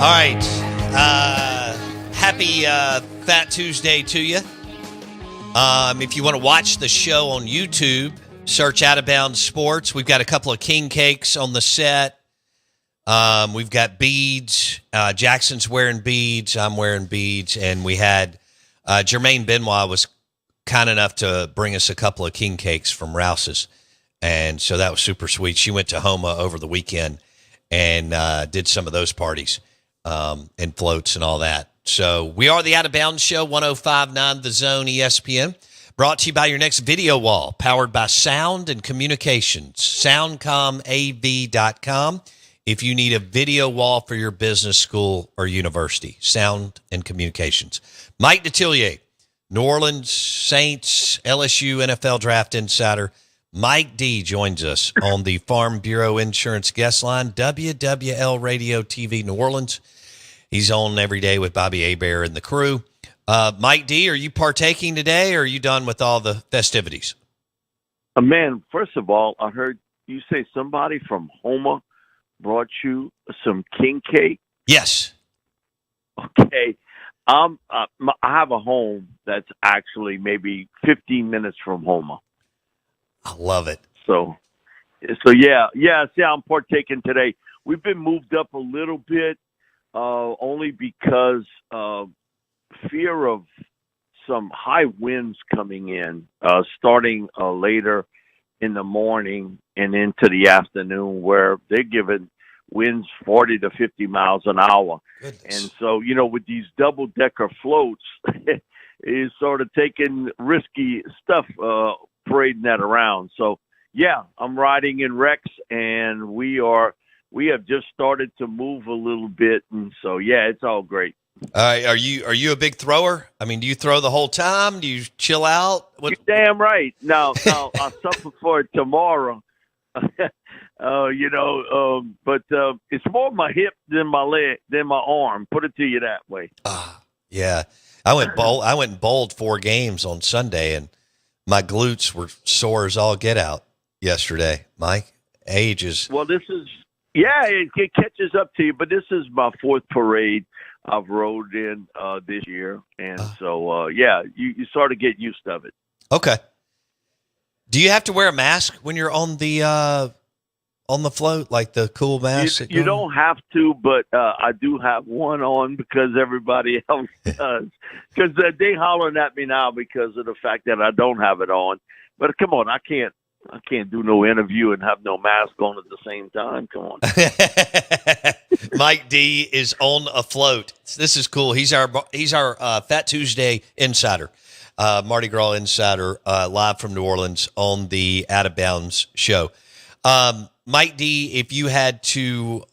All right. Happy Fat Tuesday to you. If you want to watch the show on YouTube, search Out of Bounds Sports. We've got a couple of king cakes on the set. We've got beads. Jackson's wearing beads. I'm wearing beads. And we had Jermaine Benoit was kind enough to bring us a couple of king cakes from Rouse's. And so that was super sweet. She went to Homa over the weekend and did some of those parties and floats and all that. So we are the Out of Bounds Show, 105.9 The Zone ESPN. Brought to you by your next video wall, powered by Sound and Communications, soundcomav.com. If you need a video wall for your business, school, or university, Sound and Communications. Mike Detillier, New Orleans Saints, LSU NFL Draft Insider. Mike D joins us on the Farm Bureau Insurance Guest Line, WWL Radio TV New Orleans. He's on every day with Bobby Hebert and the crew. Mike D, are you partaking today, or are you done with all the festivities? Man, first of all, I heard you say somebody from Homa brought you some king cake. Yes. Okay. I have a home that's actually maybe 15 minutes from Homa. I love it. So yeah. See, I'm partaking today. We've been moved up a little bit, only because of fear of some high winds coming in, starting later in the morning and into the afternoon, where they're giving winds 40 to 50 miles an hour. Goodness. And so, with these double-decker floats, is sort of taking risky stuff, parading that around. So, yeah, I'm riding in Rex, and we have just started to move a little bit. And so, yeah, it's all great. Are you a big thrower? I mean, do you throw the whole time? Do you chill out? You're damn right. Now I'll suffer for it tomorrow. But it's more my hip than my leg, than my arm. Put it to you that way. Yeah. I went and bowled 4 games on Sunday, and my glutes were sore as all get out yesterday. Mike, age is. Well, it catches up to you, but this is my 4th parade I've rode in this year, and so you sort of get used to it. Okay. Do you have to wear a mask when you're on the float, like the cool mask? You don't have to, but I do have one on because everybody else does. Because they hollering at me now because of the fact that I don't have it on. But come on, I can't do no interview and have no mask on at the same time. Come on. Mike D is on a float. This is cool. He's our Fat Tuesday insider, Mardi Gras insider, live from New Orleans on the Out of Bounds show. Mike D, if you had to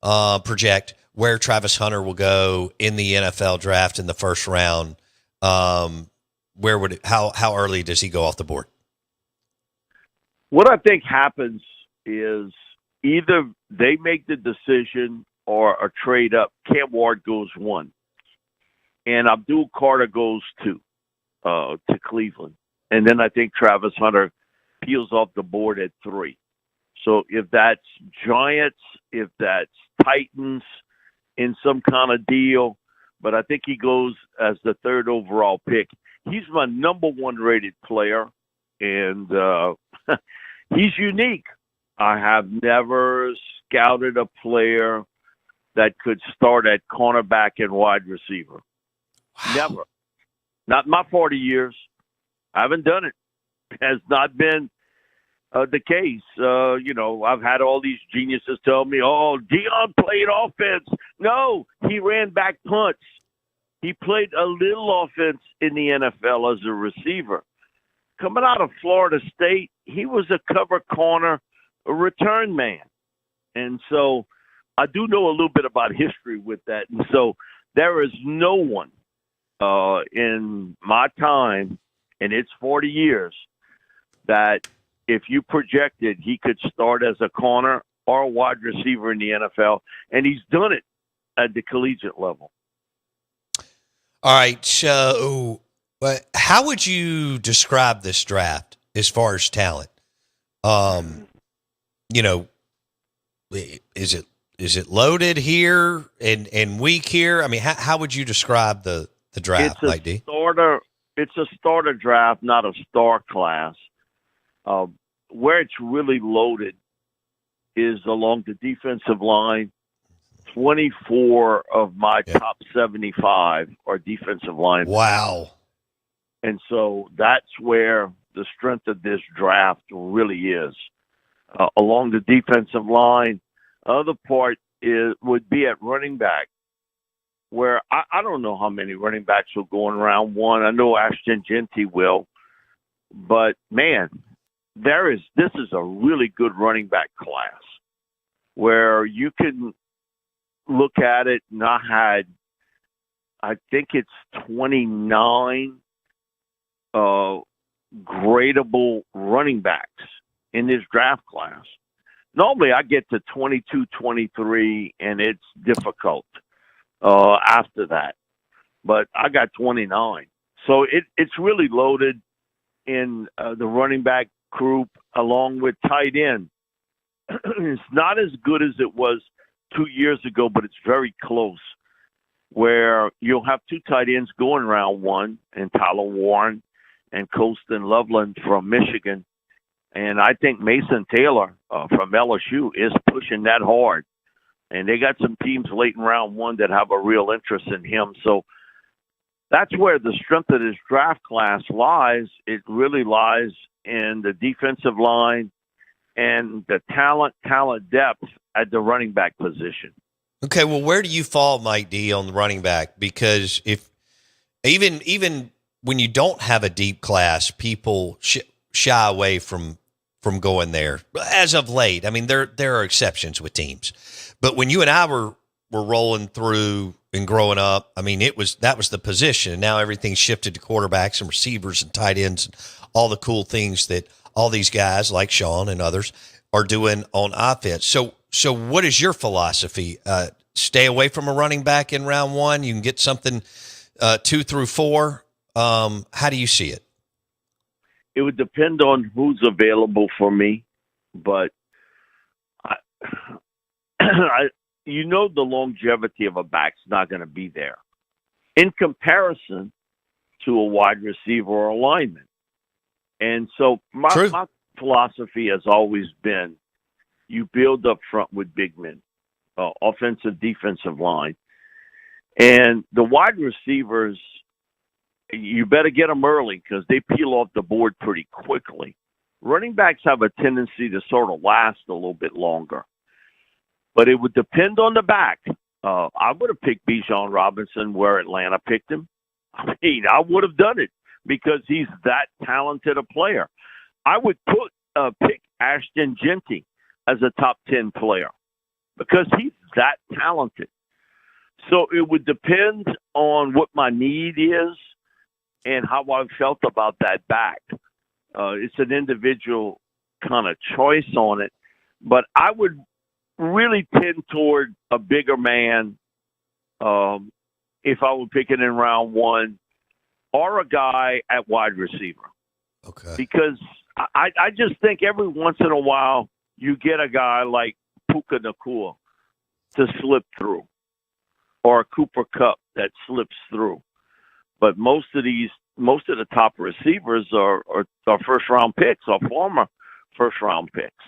project where Travis Hunter will go in the NFL draft in the first round, how early does he go off the board? What I think happens is either they make the decision or a trade up. Cam Ward goes 1, and Abdul Carter goes 2 to Cleveland. And then I think Travis Hunter peels off the board at 3. So if that's Giants, if that's Titans in some kind of deal, but I think he goes as the 3rd overall pick. He's my number 1 rated player, and he's unique. I have never scouted a player that could start at cornerback and wide receiver. Wow. Never. Not in my 40 years. I haven't done it. It has not been the case. I've had all these geniuses tell me, Dion played offense. No, he ran back punts. He played a little offense in the NFL as a receiver. Coming out of Florida State, he was a cover corner, a return man. And so I do know a little bit about history with that. And so there is no one in my time, and it's 40 years, that if you projected he could start as a corner or a wide receiver in the NFL, and he's done it at the collegiate level. All right, so how would you describe this draft as far as talent? Is it loaded here and weak here? I mean, how would you describe the draft, Mike D? It's a starter draft, not a star class. Where it's really loaded is along the defensive line. 24 of my top 75 are defensive line. Wow. And so that's where the strength of this draft really is. Along the defensive line, other part would be at running back, where I don't know how many running backs will go in round one. I know Ashton Genty will. But, man, this is a really good running back class where you can look at it, and I think it's 29 gradable running backs in this draft class. Normally I get to 22, 23, and it's difficult after that. But I got 29. So it's really loaded in the running back group along with tight end. It's not as good as it was 2 years ago, but it's very close, where you'll have two tight ends going round one, and Tyler Warren and Colston Loveland from Michigan. And I think Mason Taylor from LSU is pushing that hard. And they got some teams late in round one that have a real interest in him. So that's where the strength of this draft class lies. It really lies in the defensive line and the talent depth at the running back position. Okay, well, where do you fall, Mike D, on the running back? Because if even when you don't have a deep class, people shy away from going there. As of late, I mean, there are exceptions with teams, but when you and I were rolling through and growing up, I mean, that was the position, and now everything's shifted to quarterbacks and receivers and tight ends and all the cool things that all these guys like Sean and others are doing on offense. So what is your philosophy? Stay away from a running back in round one. You can get something 2 through 4. How do you see it? It would depend on who's available for me, but the longevity of a back's not going to be there in comparison to a wide receiver or a lineman. And so my philosophy has always been, you build up front with big men, offensive, defensive line. And the wide receivers, you better get them early because they peel off the board pretty quickly. Running backs have a tendency to sort of last a little bit longer. But it would depend on the back. I would have picked Bijan Robinson where Atlanta picked him. I mean, I would have done it because he's that talented a player. I would pick Ashton Genty as a top 10 player because he's that talented. So it would depend on what my need is and how I felt about that back. It's an individual kind of choice on it, but I would really tend toward a bigger man if I were picking in round one, or a guy at wide receiver. Okay. Because I just think every once in a while you get a guy like Puka Nacua to slip through, or a Cooper Kupp that slips through. But most of the top receivers are first round picks or former first round picks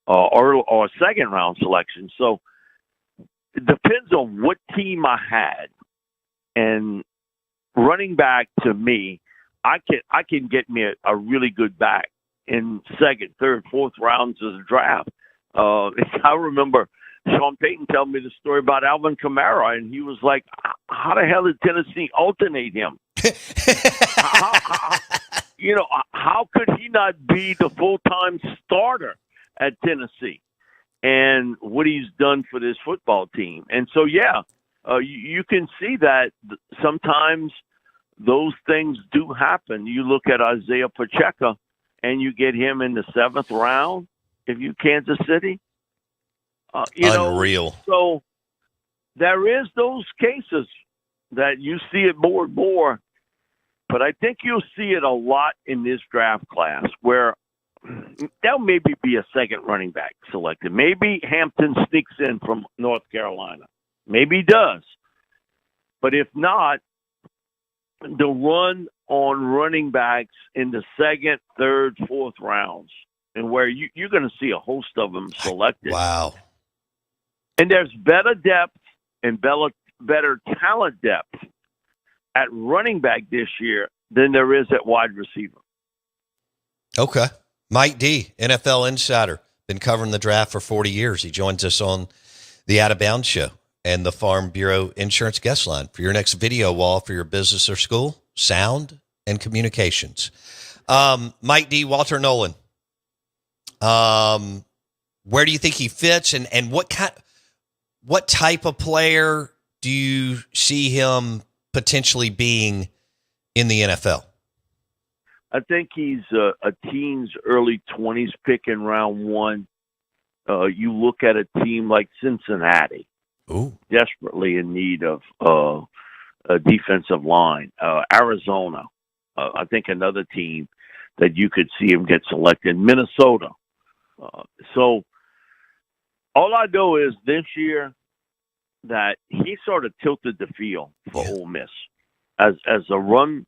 or second round selection. So it depends on what team I had. And running back, to me, I can get me a really good back in second, third, fourth rounds of the draft. I remember Sean Payton telling me the story about Alvin Kamara, and he was like, how the hell did Tennessee alternate him? How could he not be the full-time starter at Tennessee? And what he's done for this football team. And so, you can see that sometimes those things do happen. You look at Isaiah Pacheco, and you get him in the 7th round if you Kansas City. Unreal. So there is those cases that you see it more and more, but I think you'll see it a lot in this draft class where there'll maybe be a second running back selected. Maybe Hampton sneaks in from North Carolina. Maybe he does. But if not, the run on running backs in the second, third, fourth rounds, and where you're going to see a host of them selected. Wow. And there's better depth and better talent depth at running back this year than there is at wide receiver. Okay. Mike D, NFL insider, been covering the draft for 40 years. He joins us on the Out of Bounds show and the Farm Bureau Insurance Guest Line for your next video wall for your business or school, sound and communications. Mike D, Walter Nolan. Where do you think he fits, and what type of player do you see him potentially being in the NFL? I think he's a teens, early 20s pick in round one. You look at a team like Cincinnati, desperately in need of a defensive line. Arizona, I think another team that you could see him get selected. Minnesota. So all I know is this year that he sort of tilted the field for Ole Miss as a run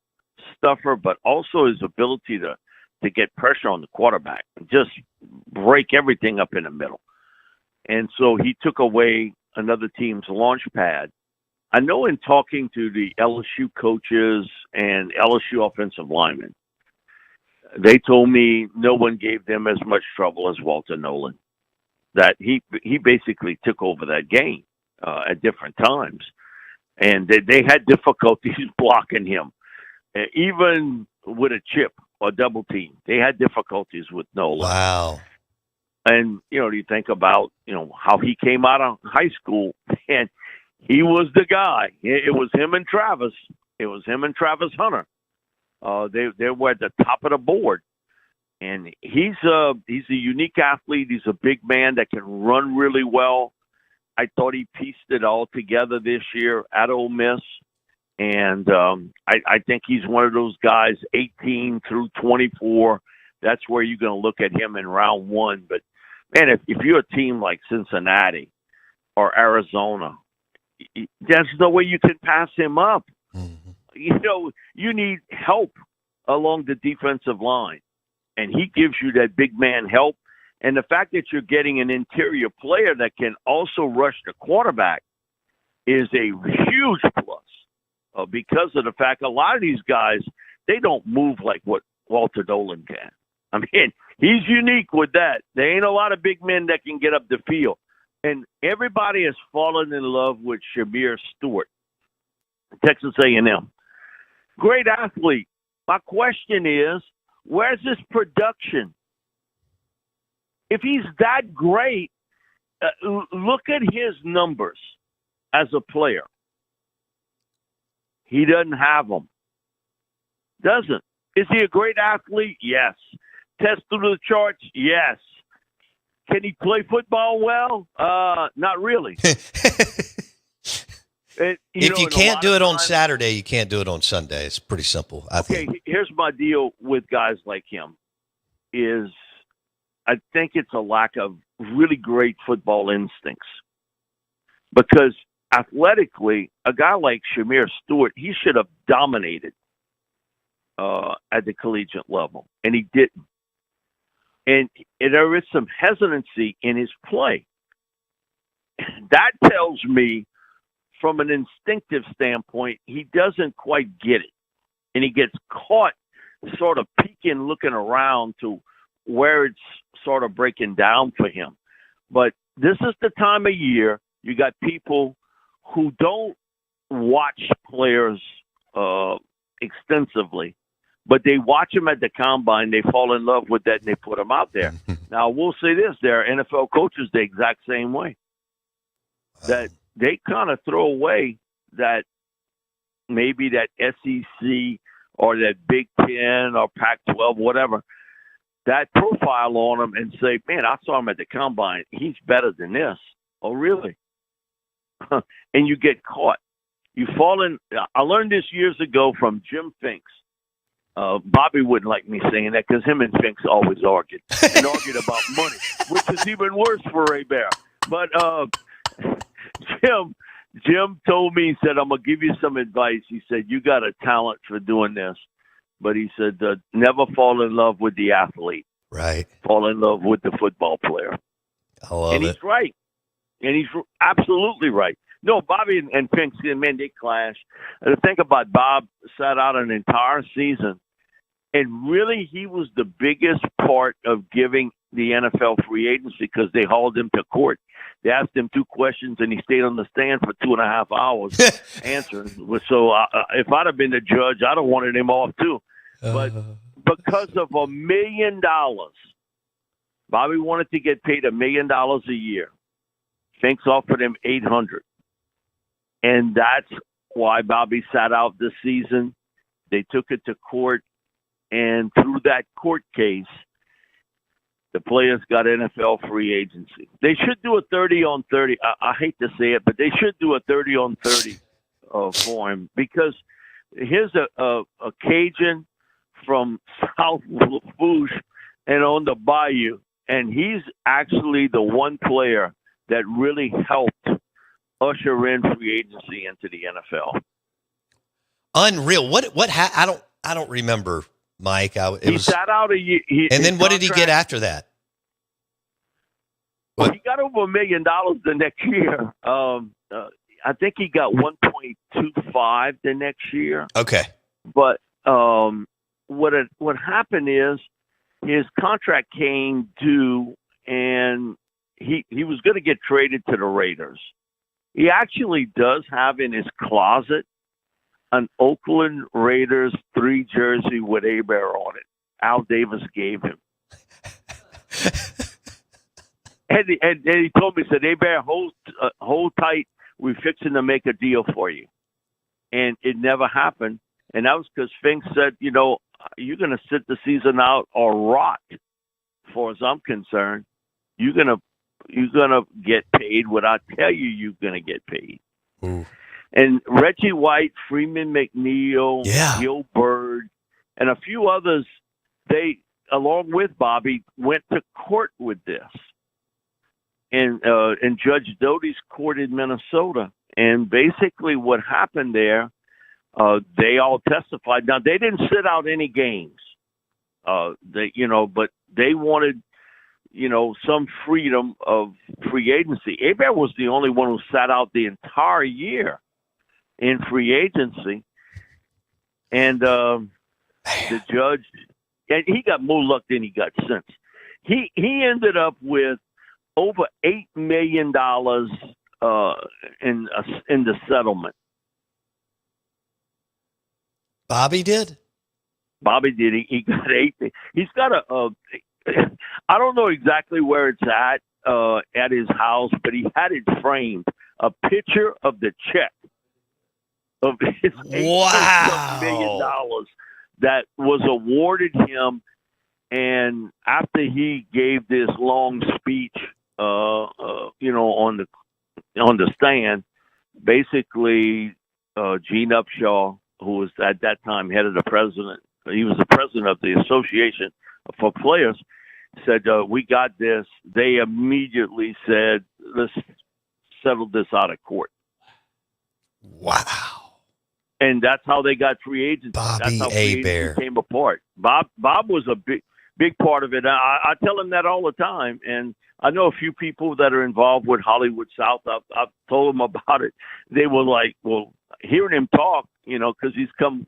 stuffer, but also his ability to get pressure on the quarterback, just break everything up in the middle. And so he took away another team's launch pad. I know in talking to the LSU coaches and LSU offensive linemen, they told me no one gave them as much trouble as Walter Nolan, that he basically took over that game at different times. And they had difficulties blocking him. Even with a chip or double team, they had difficulties with Nolan. Wow. And, you think about, how he came out of high school, and he was the guy. It was him and Travis. It was him and Travis Hunter. They were at the top of the board. And he's a unique athlete. He's a big man that can run really well. I thought he pieced it all together this year at Ole Miss. And I think he's one of those guys, 18 through 24. That's where you're going to look at him in round one. But, man, if you're a team like Cincinnati or Arizona, there's no way you can pass him up. Mm-hmm. You need help along the defensive line. And he gives you that big man help. And the fact that you're getting an interior player that can also rush the quarterback is a huge plus. Because of the fact a lot of these guys, they don't move like what Walter Nolan can. I mean, he's unique with that. There ain't a lot of big men that can get up the field. And everybody has fallen in love with Shamir Stewart, Texas A&M. Great athlete. My question is, where's his production? If he's that great, look at his numbers as a player. He doesn't have them. Doesn't. Is he a great athlete? Yes. Test through the charts? Yes. Can he play football well? Not really. If you can't do it on Saturday, you can't do it on Sunday. It's pretty simple, I think. Here's my deal with guys like him is I think it's a lack of really great football instincts. Because athletically, a guy like Shamir Stewart, he should have dominated at the collegiate level, and he didn't. And there is some hesitancy in his play. That tells me, from an instinctive standpoint, he doesn't quite get it. And he gets caught sort of peeking, looking around to where it's sort of breaking down for him. But this is the time of year you got people who don't watch players extensively, but they watch them at the combine, they fall in love with that, and they put them out there. Now, we'll say this, there are NFL coaches the exact same way, that they kind of throw away that maybe that SEC or that Big Ten or Pac-12, whatever, that profile on them and say, man, I saw him at the combine. He's better than this. Oh, really? And you get caught. You fall in. I learned this years ago from Jim Finks, Bobby wouldn't like me saying that because him and Finks always argued and argued about money, which is even worse for Ray Bear. But Jim told me, he said, I'm going to give you some advice. He said, you got a talent for doing this. But he said, never fall in love with the athlete. Right. Fall in love with the football player. I love and it. he's right. And he's absolutely right. No, Bobby and Finks, man, they clash. And think about Bob sat out an entire season, and really he was the biggest part of giving the NFL free agency because they hauled him to court. They asked him 2 questions, and he stayed on the stand for 2.5 hours answering. So if I'd have been the judge, I'd have wanted him off too. But because of $1 million, Bobby wanted to get paid $1 million a year. Finks offered him $800,000. And that's why Bobby sat out this season. They took it to court, and through that court case, the players got NFL free agency. They should do a 30-on-30. I hate to say it, but they should do a 30-on-30 for him because here's a Cajun from South Lafourche and on the Bayou, and he's actually the one player that really helped usher in free agency into the NFL. Unreal. I don't remember, Mike. He sat out a year. And then what did he get after that? Well, he got over $1 million the next year. I think he got 1.25 the next year. Okay. But what happened is his contract came due, and he was going to get traded to the Raiders. He actually does have in his closet an Oakland Raiders 3 jersey with A-Bear on it. Al Davis gave him. and he told me, he said, A-Bear, hold tight. We're fixing to make a deal for you. And it never happened. And that was because Finks said, you're going to sit the season out or rot, as far as I'm concerned. You're gonna get paid what I tell you you're gonna get paid. Ooh. And Reggie White, Freeman McNeil, Gil Bird, and a few others, they, along with Bobby, went to court with this. And Judge Doty's court in Minnesota. And basically what happened there, they all testified. Now, they didn't sit out any games. But they wanted some freedom of free agency. A-Bear was the only one who sat out the entire year in free agency. And the judge, and he got more luck than he got sense. He ended up with over $8 million in the settlement. Bobby did? Bobby did. He got 8. He's got I don't know exactly where it's at his house, but he had it framed, a picture of the check of his $8 million that was awarded him. And after he gave this long speech, on the stand, basically, Gene Upshaw, who was at that time head of he was the president of the Association for Players, said, we got this. They immediately said, let's settle this out of court. Wow. And that's how they got free agency. Bobby That's how free A-Bear agency came apart. Bob was a big part of it. I tell him that all the time. And I know a few people that are involved with Hollywood South. I've told them about it. They were like, well, hearing him talk, because he's come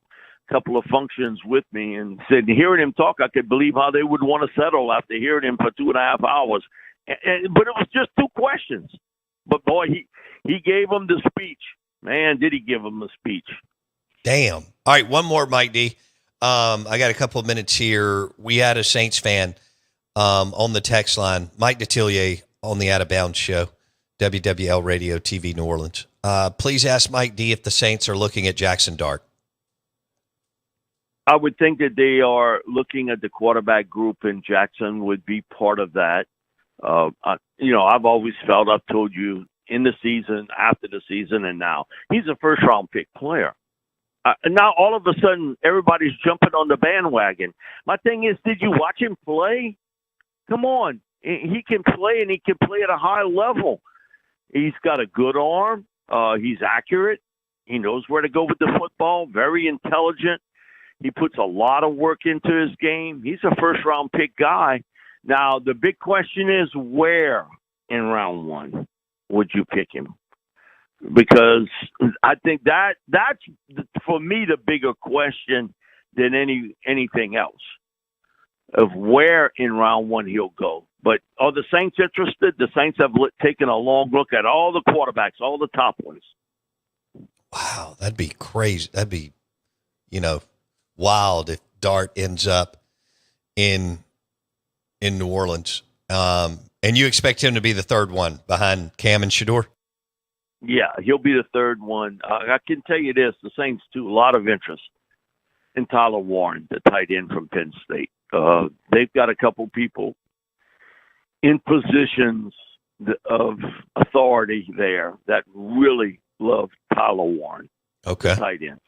couple of functions with me and said, hearing him talk, I could believe how they would want to settle after hearing him for 2.5 hours. But it was just 2 questions. But boy, he gave him the speech. Man, did he give him the speech. Damn. All right, one more, Mike D. I got a couple of minutes here. We had a Saints fan on the text line, Mike Detillier on the Out of Bounds show, WWL Radio TV New Orleans. Please ask Mike D if the Saints are looking at Jackson Dart. I would think that they are looking at the quarterback group, and Jackson would be part of that. I've always felt, I've told you, in the season, after the season, and now, he's a first-round pick player. Now all of a sudden everybody's jumping on the bandwagon. My thing is, did you watch him play? Come on, he can play, and he can play at a high level. He's got a good arm. He's accurate. He knows where to go with the football. Very intelligent. He puts a lot of work into his game. He's a first-round pick guy. Now, the big question is, where in round one would you pick him? Because I think that's, for me, the bigger question than anything else, of where in round one he'll go. But are the Saints interested? The Saints have taken a long look at all the quarterbacks, all the top ones. Wow, that'd be crazy. That'd be, wild if Dart ends up in New Orleans. And you expect him to be the third one behind Cam and Shador? Yeah, he'll be the third one. I can tell you this, the Saints do a lot of interest in Tyler Warren, the tight end from Penn State. They've got a couple people in positions of authority there that really love Tyler Warren, okay, tight end.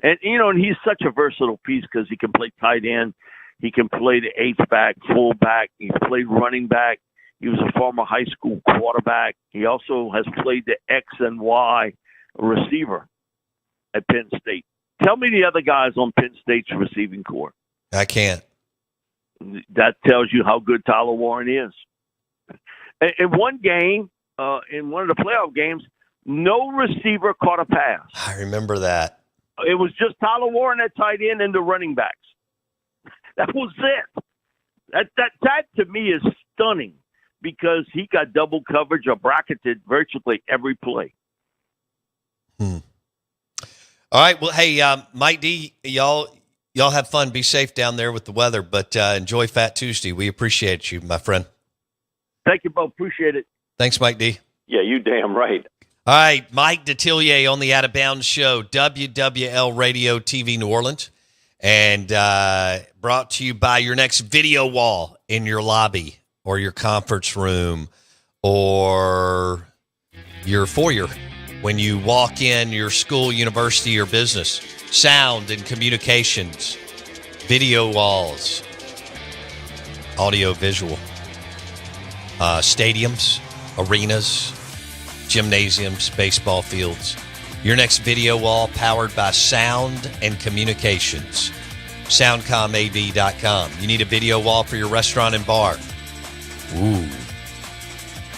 And, and he's such a versatile piece because he can play tight end. He can play the H-back, fullback. He's played running back. He was a former high school quarterback. He also has played the X and Y receiver at Penn State. Tell me the other guys on Penn State's receiving corps. I can't. That tells you how good Tyler Warren is. In one game, in one of the playoff games, no receiver caught a pass. I remember that. It was just Tyler Warren at tight end and the running backs. That was it. That to me is stunning because he got double coverage or bracketed virtually every play. All right. Well, hey, Mike D, y'all have fun. Be safe down there with the weather, but enjoy Fat Tuesday. We appreciate you, my friend. Thank you both. Appreciate it. Thanks, Mike D. Yeah, you damn right. All right, Mike Detillier on the Out of Bounds Show, WWL Radio TV New Orleans, and brought to you by your next video wall in your lobby or your conference room or your foyer when you walk in your school, university, or business. Sound and communications, video walls, audio, visual, stadiums, arenas, gymnasiums, baseball fields. Your next video wall powered by Sound and Communications. SoundcomAV.com. You need a video wall for your restaurant and bar? Ooh.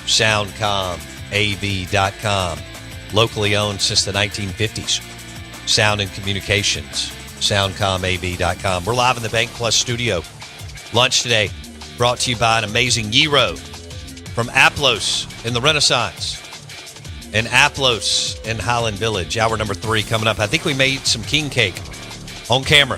SoundcomAV.com. Locally owned since the 1950s. Sound and Communications. SoundcomAV.com. We're live in the Bank Plus studio. Lunch today brought to you by an amazing gyro from Aplos in the Renaissance. And Aplos in Highland Village. Hour number 3 coming up. I think we made some king cake on camera.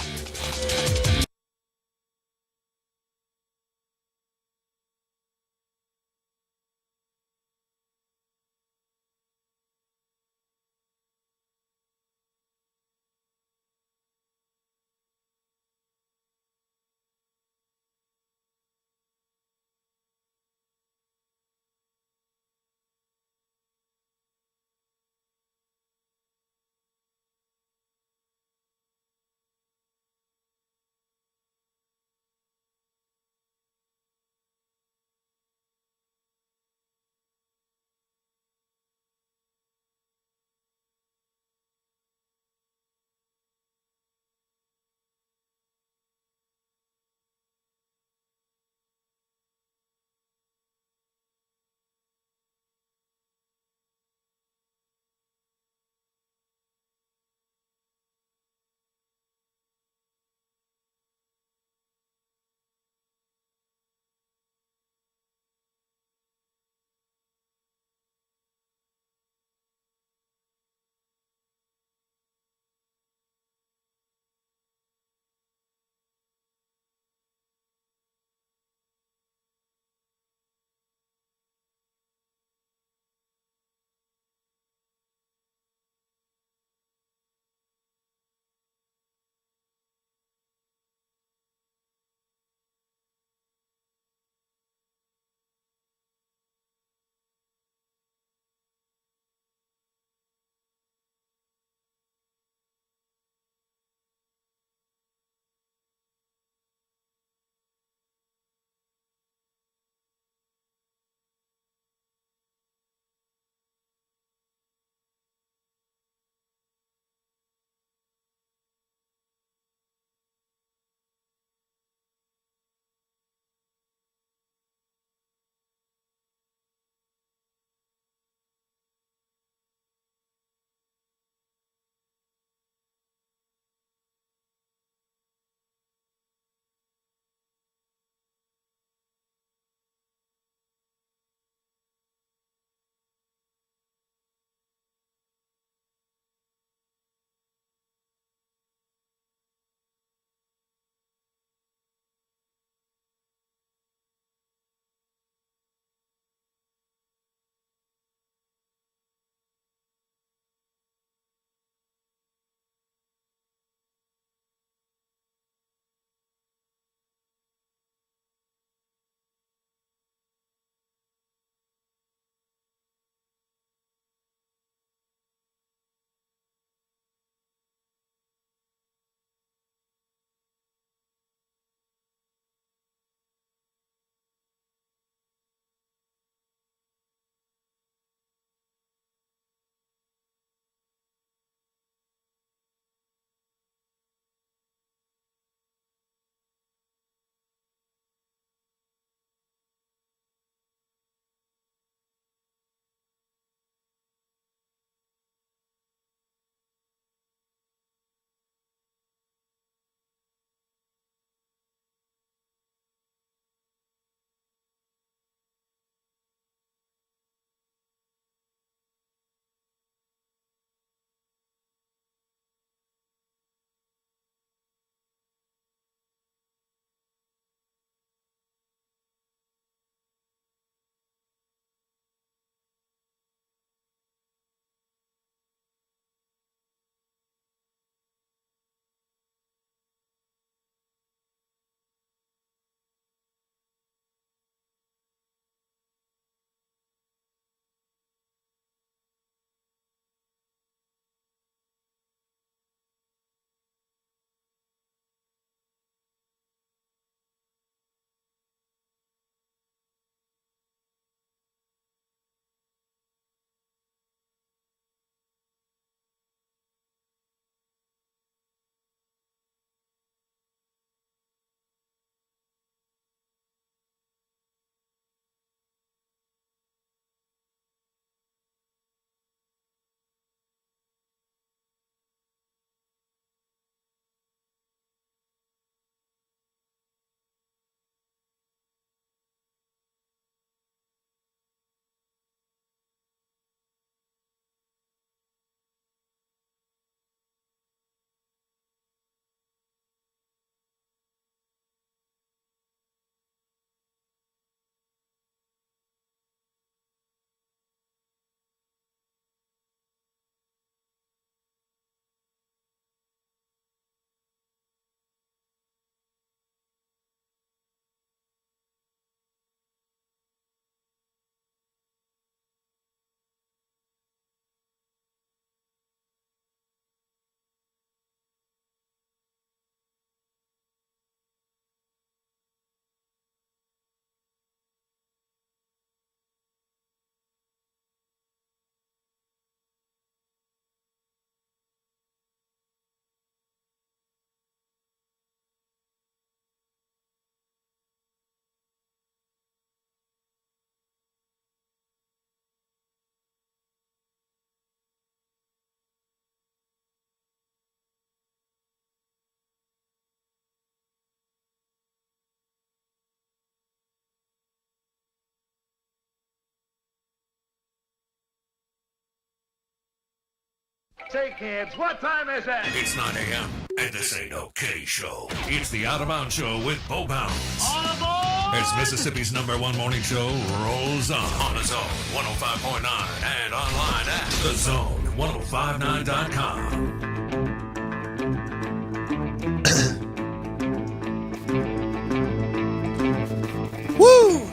Say, kids, what time is it? It's 9 a.m. and this ain't okay show. It's the Out of Bounds Show with Bo Bounds. All aboard! As Mississippi's #1 morning show rolls on the Zone 105.9 and online at thezone1059.com. Woo!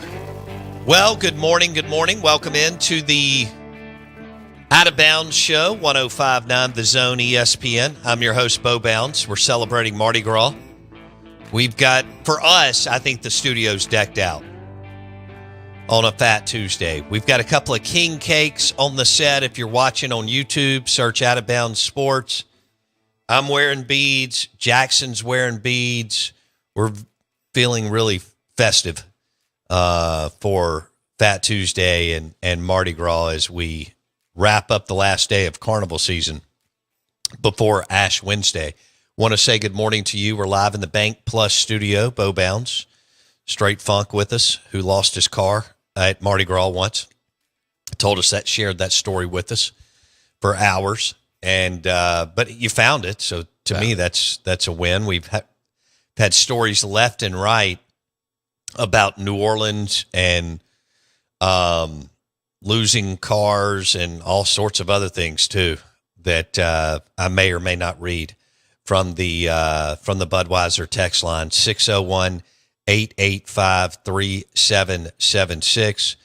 Well, good morning. Good morning. Welcome into the Out of Bounds Show, 105.9 The Zone ESPN. I'm your host, Bo Bounds. We're celebrating Mardi Gras. We've got, for us, I think the studio's decked out on a Fat Tuesday. We've got a couple of king cakes on the set. If you're watching on YouTube, search Out of Bounds Sports. I'm wearing beads. Jackson's wearing beads. We're feeling really festive for Fat Tuesday and Mardi Gras as we wrap up the last day of carnival season before Ash Wednesday. Want to say good morning to you. We're live in the Bank Plus studio. Bo Bounds, Straight Funk with us, who lost his car at Mardi Gras once. Told us that, shared that story with us for hours. And but you found it. So to me, that's a win. We've had stories left and right about New Orleans and losing cars and all sorts of other things too that I may or may not read from the Budweiser text line 601-885-3776,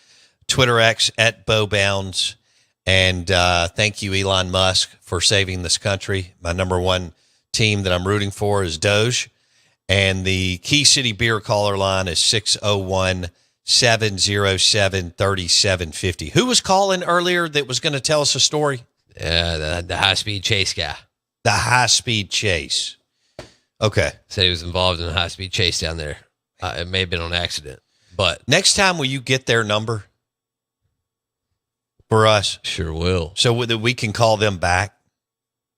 Twitter X at Bo Bounds, and thank you Elon Musk for saving this country. My number one team that I'm rooting for is Doge, and the Key City Beer caller line is 601-707-3750. Who was calling earlier that was going to tell us a story? The high-speed chase guy. The high-speed chase. Okay. Said he was involved in a high-speed chase down there. It may have been on accident. But next time, will you get their number for us? Sure will. So that we can call them back.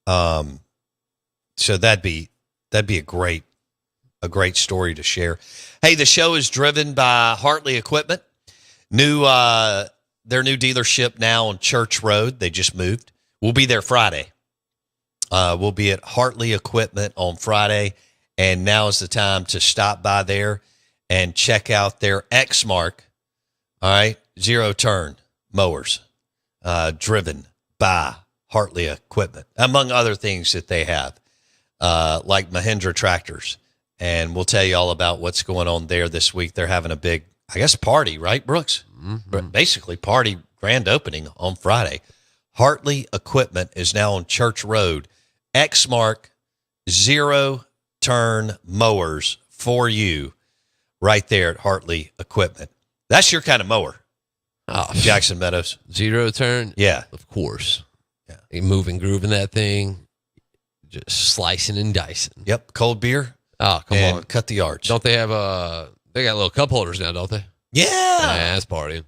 So that'd be a great story to share. Hey, the show is driven by Hartley Equipment. Their new dealership now on Church Road. They just moved. We'll be there Friday. We'll be at Hartley Equipment on Friday, and now is the time to stop by there and check out their X-Mark, all right, zero-turn mowers driven by Hartley Equipment, among other things that they have, like Mahindra tractors. And we'll tell you all about what's going on there this week. They're having a big, I guess, party, right, Brooks? Mm-hmm. Basically, party, grand opening on Friday. Hartley Equipment is now on Church Road. X-Mark zero-turn mowers for you right there at Hartley Equipment. That's your kind of mower, Jackson Meadows. Zero turn? Yeah. Of course. Yeah. You move and grooving that thing, just slicing and dicing. Yep, cold beer. Oh, come on. Cut the yards. Don't they have they got little cup holders now, don't they? Yeah. That's partying.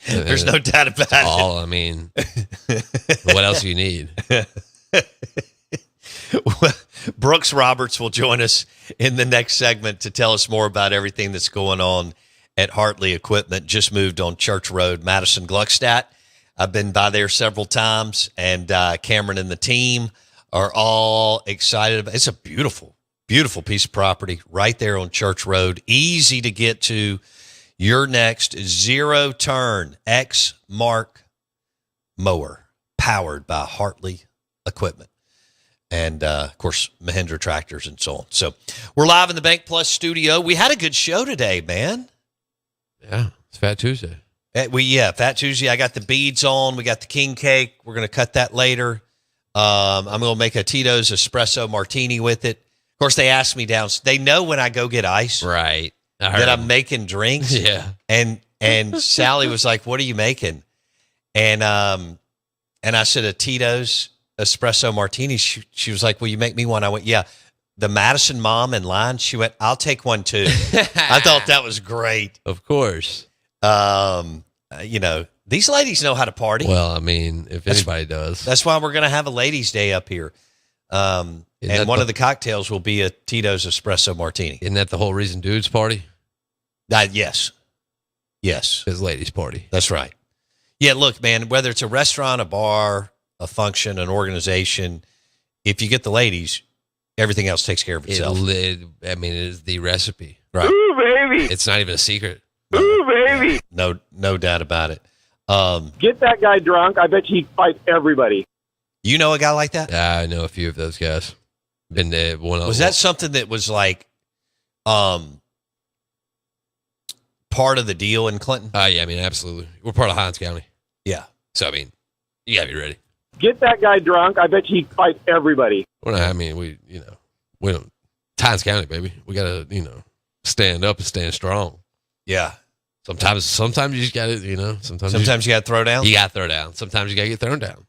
There's no doubt about it. I mean, what else do you need? Brooks Roberts will join us in the next segment to tell us more about everything that's going on at Hartley Equipment. Just moved on Church Road, Madison, Gluckstadt. I've been by there several times, and Cameron and the team are all excited about it. It's a beautiful, beautiful piece of property right there on Church Road. Easy to get to. Your next zero-turn X-Mark mower powered by Hartley Equipment. And, of course, Mahindra tractors and so on. So we're live in the Bank Plus studio. We had a good show today, man. Yeah, it's Fat Tuesday. Fat Tuesday. I got the beads on. We got the king cake. We're going to cut that later. I'm going to make a Tito's Espresso Martini with it. Of course, they asked me down. They know when I go get ice. Right. That I'm making drinks. Yeah. And Sally was like, "What are you making?" And I said, "A Tito's Espresso Martini." She was like, "Will you make me one?" I went, "Yeah." The Madison mom in line, she went, "I'll take one too." I thought that was great. Of course. These ladies know how to party. Well, I mean, if anybody does. That's why we're going to have a ladies' day up here. And one of the cocktails will be a Tito's Espresso Martini. Isn't that the whole reason dudes party? Yes. It's ladies' party. That's right. Yeah, look, man, whether it's a restaurant, a bar, a function, an organization, if you get the ladies, everything else takes care of itself. It is the recipe. Right. Ooh, baby. It's not even a secret. Ooh, baby. No doubt about it. Get that guy drunk. I bet he'd fight everybody. You know a guy like that? I know a few of those guys. Been there. Was that something that was like part of the deal in Clinton? Yeah, absolutely. We're part of Hines County. Yeah. So, you got to be ready. Get that guy drunk. I bet he'd fight everybody. Well, we don't. Hines County, baby. We got to, stand up and stand strong. Yeah. Sometimes you just got to, Sometimes you got to throw down. You got to throw down. Sometimes you got to get thrown down.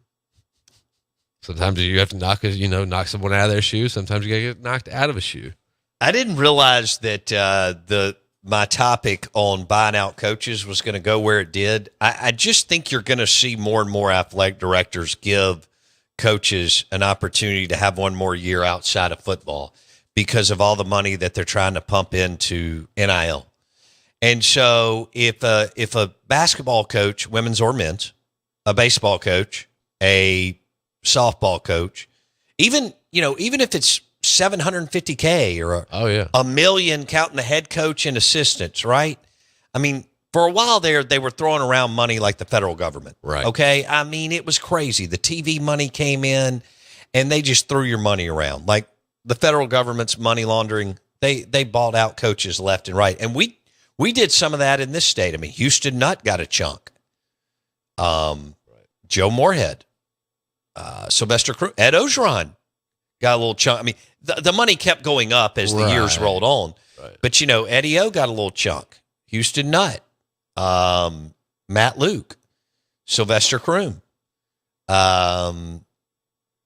Sometimes you have to knock someone out of their shoe. Sometimes you got to get knocked out of a shoe. I didn't realize that my topic on buying out coaches was going to go where it did. I just think you're going to see more and more athletic directors give coaches an opportunity to have one more year outside of football because of all the money that they're trying to pump into NIL. And so if a basketball coach, women's or men's, a baseball coach, a softball coach, even if it's $750K or $1 million counting the head coach and assistants, right? For a while there, they were throwing around money like the federal government. Right. Okay. It was crazy. The TV money came in and they just threw your money around. Like the federal government's money laundering, they bought out coaches left and right. And we did some of that in this state. Houston Nutt got a chunk. Joe Moorhead, Sylvester Cruz, Ed Ogeron got a little chunk. The money kept going up as the years rolled on. Right. But, Eddie O got a little chunk. Houston Nutt, Matt Luke, Sylvester Croom.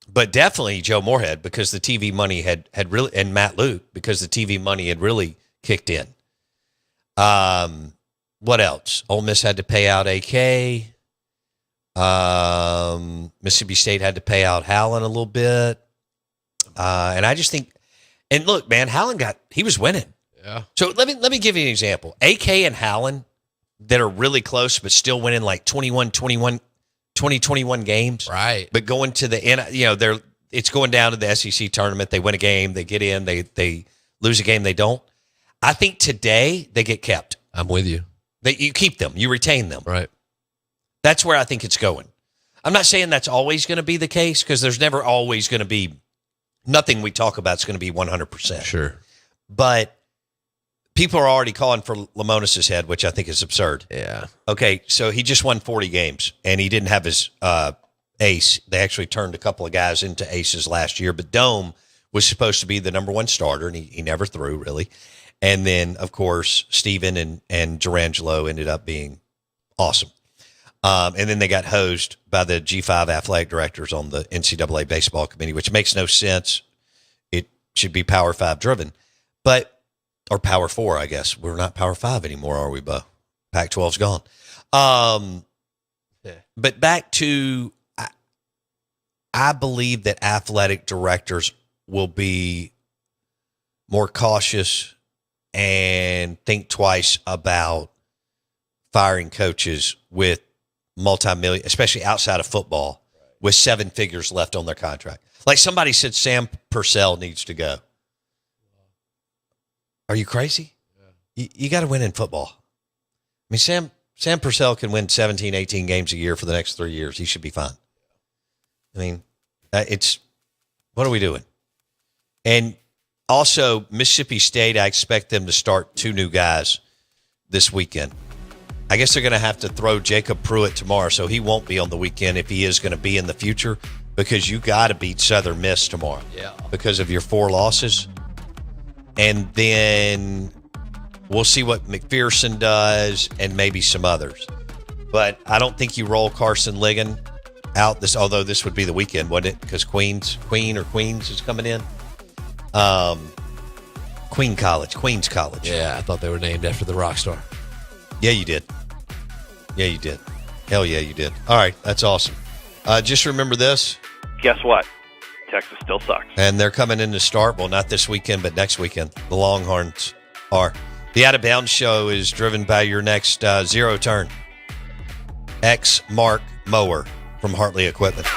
But definitely Joe Moorhead because the TV money had really, and Matt Luke because the TV money had really kicked in. What else? Ole Miss had to pay out AK. Mississippi State had to pay out Howland a little bit. And I just think, and look, man, Howland he was winning. Yeah. So let me give you an example. AK and Howland that are really close, but still winning like 21 games. Right. But going to the end, it's going down to the SEC tournament. They win a game, they get in, they lose a game, they don't. I think today they get kept. I'm with you. You keep them, you retain them. Right. That's where I think it's going. I'm not saying that's always going to be the case because there's never always going to be, nothing we talk about is going to be 100%. Sure. But people are already calling for Lamonis's head, which I think is absurd. Yeah. Okay, so he just won 40 games, and he didn't have his ace. They actually turned a couple of guys into aces last year, but Dome was supposed to be the number one starter, and he never threw, really. And then, of course, Steven and Durangelo ended up being awesome. And then they got hosed by the G5 athletic directors on the NCAA baseball committee, which makes no sense. It should be Power 5 driven, or Power 4, I guess. We're not Power 5 anymore, are we, Bo? Pac-12's gone. But back to, I believe that athletic directors will be more cautious and think twice about firing coaches with multi-million, especially outside of football, with 7 figures left on their contract. Like somebody said, Sam Purcell needs to go. Are you crazy? Yeah. You got to win in football. Sam Purcell can win 17, 18 games a year for the next 3 years. He should be fine. What are we doing? And also, Mississippi State, I expect them to start 2 new guys this weekend. I guess they're going to have to throw Jacob Pruitt tomorrow, so he won't be on the weekend if he is going to be in the future, because you got to beat Southern Miss tomorrow because of your 4 losses. And then we'll see what McPherson does and maybe some others. But I don't think you roll Carson Ligon out although this would be the weekend, wouldn't it? Because Queens is coming in. Queens College. Yeah, I thought they were named after the rock star. Yeah, you did. Hell yeah, you did. All right, that's awesome. Just remember this. Guess what? Texas still sucks. And they're coming in to start, well, not this weekend, but next weekend. The Longhorns are. The Out of Bounds Show is driven by your next Zero Turn X Mark mower from Hartley Equipment.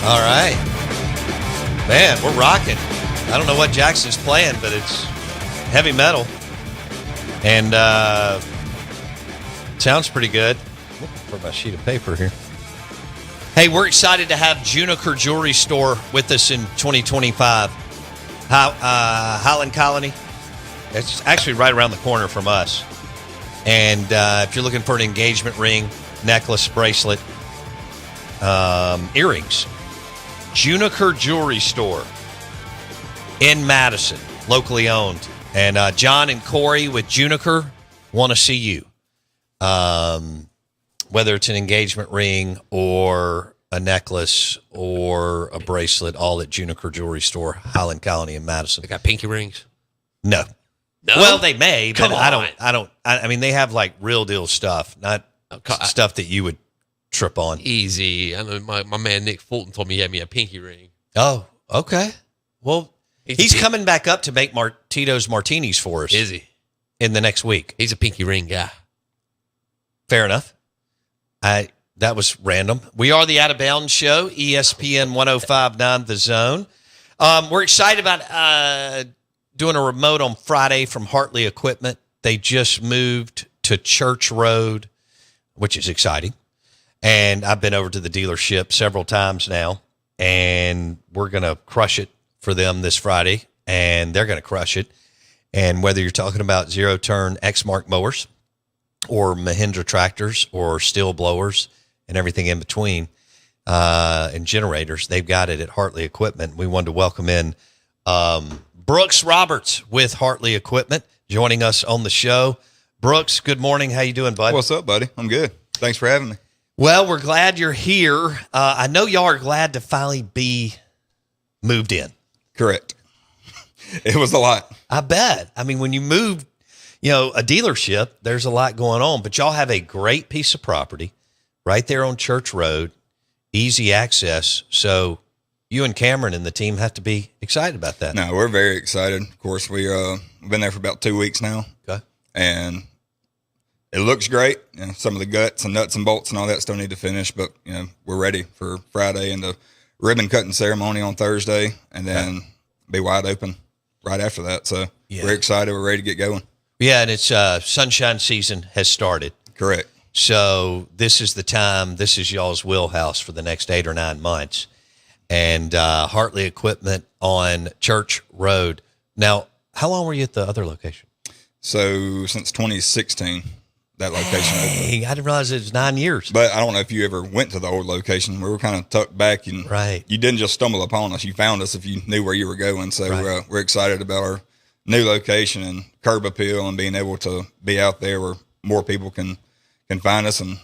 All right. Man, we're rocking. I don't know what Jackson's playing, but it's heavy metal. And sounds pretty good. Looking for my sheet of paper here. Hey, we're excited to have Juniker Jewelry Store with us in 2025. Highland Colony. It's actually right around the corner from us. And if you're looking for an engagement ring, necklace, bracelet, earrings, Juniker Jewelry Store in Madison, locally owned. And John and Corey with Juniker want to see you. Whether it's an engagement ring or a necklace or a bracelet, all at Juniker Jewelry Store, Highland Colony in Madison. They got pinky rings? No. No? Well, they may, but Come on. I mean, they have like real deal stuff, not stuff that you would trip on. Easy. I know my man Nick Fulton told me he had me a pinky ring. Oh, okay. Well, he's coming back up to make Tito's Martinis for us. Is he? In the next week. He's a pinky ring guy. Fair enough. That was random. We are the Out of Bounds Show, ESPN 105.9 The Zone. We're excited about doing a remote on Friday from Hartley Equipment. They just moved to Church Road, which is exciting. And I've been over to the dealership several times now, and we're going to crush it for them this Friday, and they're going to crush it. And whether you're talking about zero-turn Exmark mowers or Mahindra tractors or steel blowers and everything in between, and generators, they've got it at Hartley Equipment. We wanted to welcome in Brooks Roberts with Hartley Equipment joining us on the show. Brooks, good morning. How you doing, bud? What's up, buddy? I'm good. Thanks for having me. Well, we're glad you're here. I know y'all are glad to finally be moved in. Correct. It was a lot. I bet. I mean, when you move, a dealership, there's a lot going on, but y'all have a great piece of property right there on Church Road, easy access. So you and Cameron and the team have to be excited about that. No, we're very excited. Of course, we've been there for about 2 weeks now. Okay. And it looks great. Some of the guts and nuts and bolts and all that still need to finish, but we're ready for Friday and the ribbon cutting ceremony on Thursday, and then be wide open right after that. So we're excited. We're ready to get going. Yeah, and it's sunshine season has started. Correct. So this is the time. This is y'all's wheelhouse for the next 8 or 9 months. And Hartley Equipment on Church Road. Now, how long were you at the other location? So since 2016, that location opened. I didn't realize it was 9 years. But I don't know if you ever went to the old location. We were kind of tucked back, and you didn't just stumble upon us. You found us if you knew where you were going. So we're excited about our new location and curb appeal and being able to be out there where more people can find us and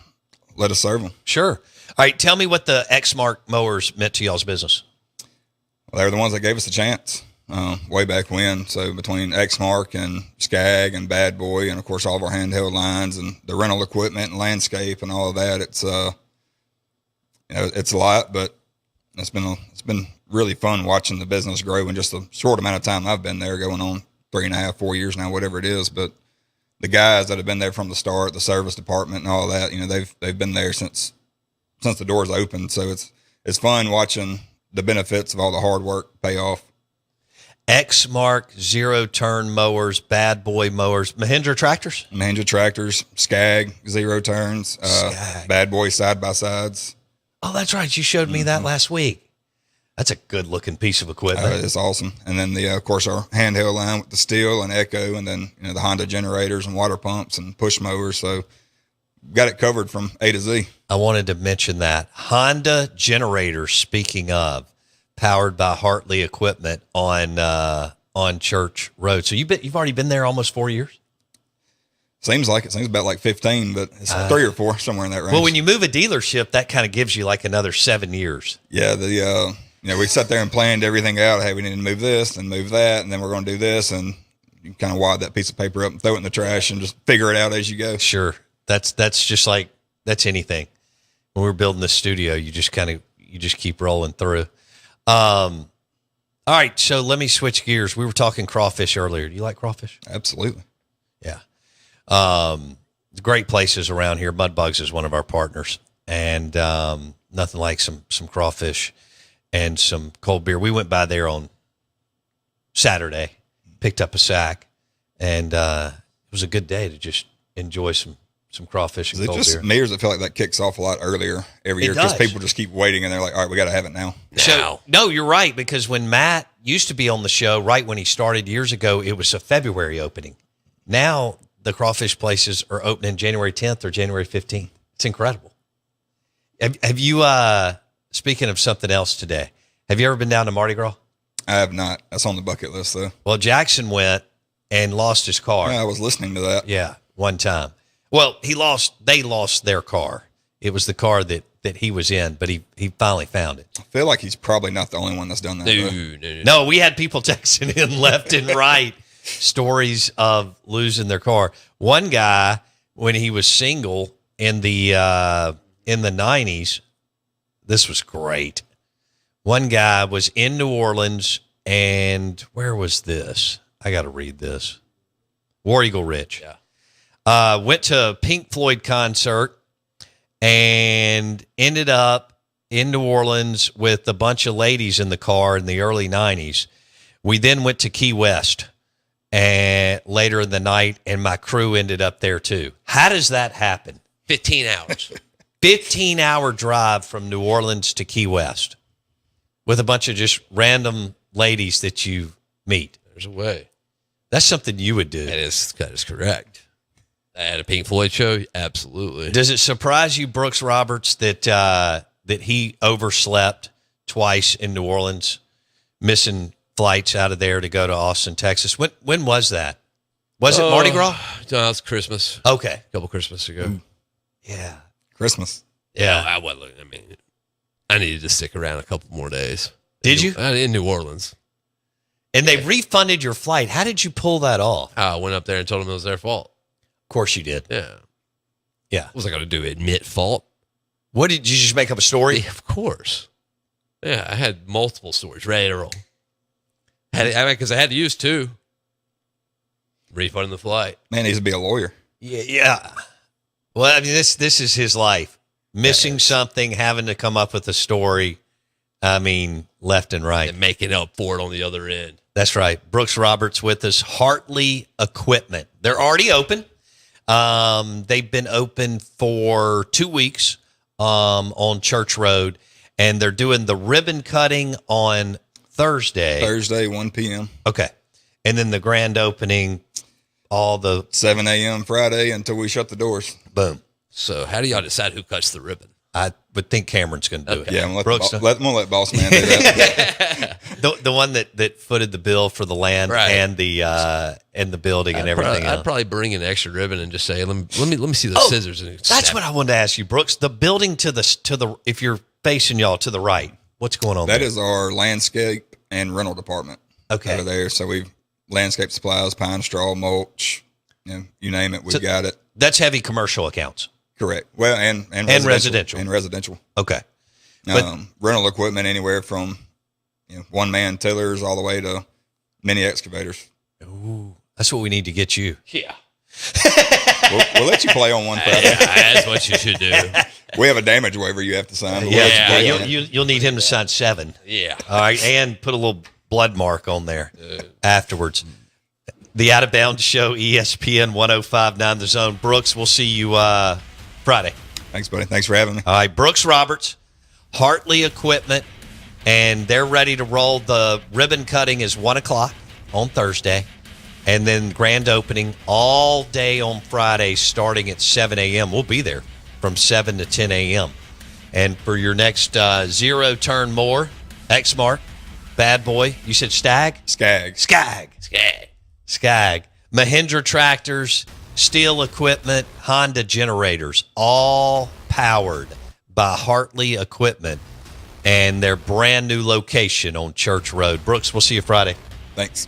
let us serve them. Sure. All right, tell me what the Exmark mowers meant to y'all's business. Well, they were the ones that gave us a chance way back when. So between Exmark and Skag and Bad Boy and, of course, all of our handheld lines and the rental equipment and landscape and all of that, it's it's a lot, but it's been really fun watching the business grow in just a short amount of time I've been there, going on 3.5, 4 years now, whatever it is. But the guys that have been there from the start, the service department and all that, they've been there since the doors opened. So it's fun watching the benefits of all the hard work pay off. Exmark, zero-turn mowers, Bad Boy mowers, Mahindra tractors? Mahindra tractors, Skag, zero turns, Bad Boy side-by-sides. Oh, that's right. You showed me that last week. That's a good-looking piece of equipment. It's awesome. And then, of course, our handheld line with the steel and Echo, and then the Honda generators and water pumps and push mowers. So got it covered from A to Z. I wanted to mention that. Honda generators, speaking of, powered by Hartley Equipment on Church Road. So you've already been there almost 4 years? Seems like it. Seems about like 15, but it's 3 or 4, somewhere in that range. Well, when you move a dealership, that kind of gives you like another 7 years. Yeah, we sat there and planned everything out. Hey, we need to move this and move that, and then we're going to do this, and you kind of wad that piece of paper up and throw it in the trash and just figure it out as you go. Sure. That's just like, that's anything. When we were building the studio, you just keep rolling through. All right, so let me switch gears. We were talking crawfish earlier. Do you like crawfish? Absolutely. Yeah. Great places around here. Mudbugs is one of our partners, and nothing like some crawfish. and some cold beer. We went by there on Saturday, picked up a sack, and it was a good day to just enjoy some crawfish and Is it cold just beer. me, or does it feel like that kicks off a lot earlier every year? Because does. people just keep waiting, and they're like, all right, we got to have it now. So, no, you're right, because when Matt used to be on the show, right when he started years ago, it was a February opening. Now the crawfish places are opening January 10th or January 15th. It's incredible. Have you, speaking of something else today, have you ever been down to Mardi Gras? I have not. That's on the bucket list, though. Well, Jackson went and lost his car. Yeah, I was listening to that. Yeah, one time. Well, they lost their car. It was the car that he was in, but he finally found it. I feel like he's probably not the only one that's done that. though. No, we had people texting in left and right stories of losing their car. One guy, when he was single in the 90s, this was great. One guy was in New Orleans, and where was this? I got to read this. War Eagle Ridge. Yeah. Went to a Pink Floyd concert and ended up in New Orleans with a bunch of ladies in the car in the early 90s. We then went to Key West and later in the night, and my crew ended up there too. How does that happen? 15 hours. 15-hour drive from New Orleans to Key West with a bunch of just random ladies that you meet. There's a way. That's something you would do. That is correct. At a Pink Floyd show, absolutely. Does it surprise you, Brooks Roberts, that he overslept twice in New Orleans, missing flights out of there to go to Austin, Texas? When was that? Was it Mardi Gras? No, it was Christmas. Okay. A couple Christmas ago. Yeah. Christmas. Yeah. I wasn't. I mean, I needed to stick around a couple more days. Did you? In New Orleans. And they refunded your flight. How did you pull that off? I went up there and told them it was their fault. Of course you did. Yeah. Yeah. What was I going to do? Admit fault? What did you just make up a story? Yeah, of course. Yeah, I had multiple stories ready to roll. Because I had to use two. Refunding the flight. Man needs to be a lawyer. Yeah. Well, I mean, this is his life. Missing something, having to come up with a story. I mean, left and right. And making up for it on the other end. That's right. Brooks Roberts with us. Hartley Equipment. They're already open. They've been open for 2 weeks on Church Road, and they're doing the ribbon cutting on Thursday, 1 p.m. Okay. And then the grand opening, all the 7 a.m. Friday until we shut the doors. Boom. So how do y'all decide who cuts the ribbon? I would think Cameron's going to do it. Yeah, I'm going Brooks, to let boss man do that. the one that footed the bill for the land and the building and everything else. I'd probably bring an extra ribbon and just say, let me see those scissors. And that's what I wanted to ask you, Brooks. The building to the if you're facing y'all to the right, what's going on That there? is our landscape and rental department. Okay. Over there. So we've landscape supplies, pine straw, mulch, you name it, we've got it. That's heavy commercial accounts. Correct. Well, and residential. And residential. Okay. Rental equipment anywhere from one-man tillers all the way to mini excavators. Ooh, that's what we need to get you. Yeah. We'll let you play on one Friday. Yeah, that's what you should do. We have a damage waiver you have to sign. You'll need him to sign 7. Yeah. All right, and put a little blood mark on there afterwards. The Out of Bounds Show, ESPN 105.9 The Zone. Brooks, we'll see you Friday. Thanks, buddy. Thanks for having me. All right, Brooks Roberts, Hartley Equipment, and they're ready to roll. The ribbon cutting is 1 o'clock on Thursday, and then grand opening all day on Friday starting at 7 a.m. We'll be there from 7 to 10 a.m. And for your next Zero Turn More, X-Mark, Bad Boy, you said Stag? Skag. Mahindra tractors, Steel equipment, Honda generators, all powered by Hartley Equipment and their brand new location on Church Road. Brooks, we'll see you Friday. Thanks.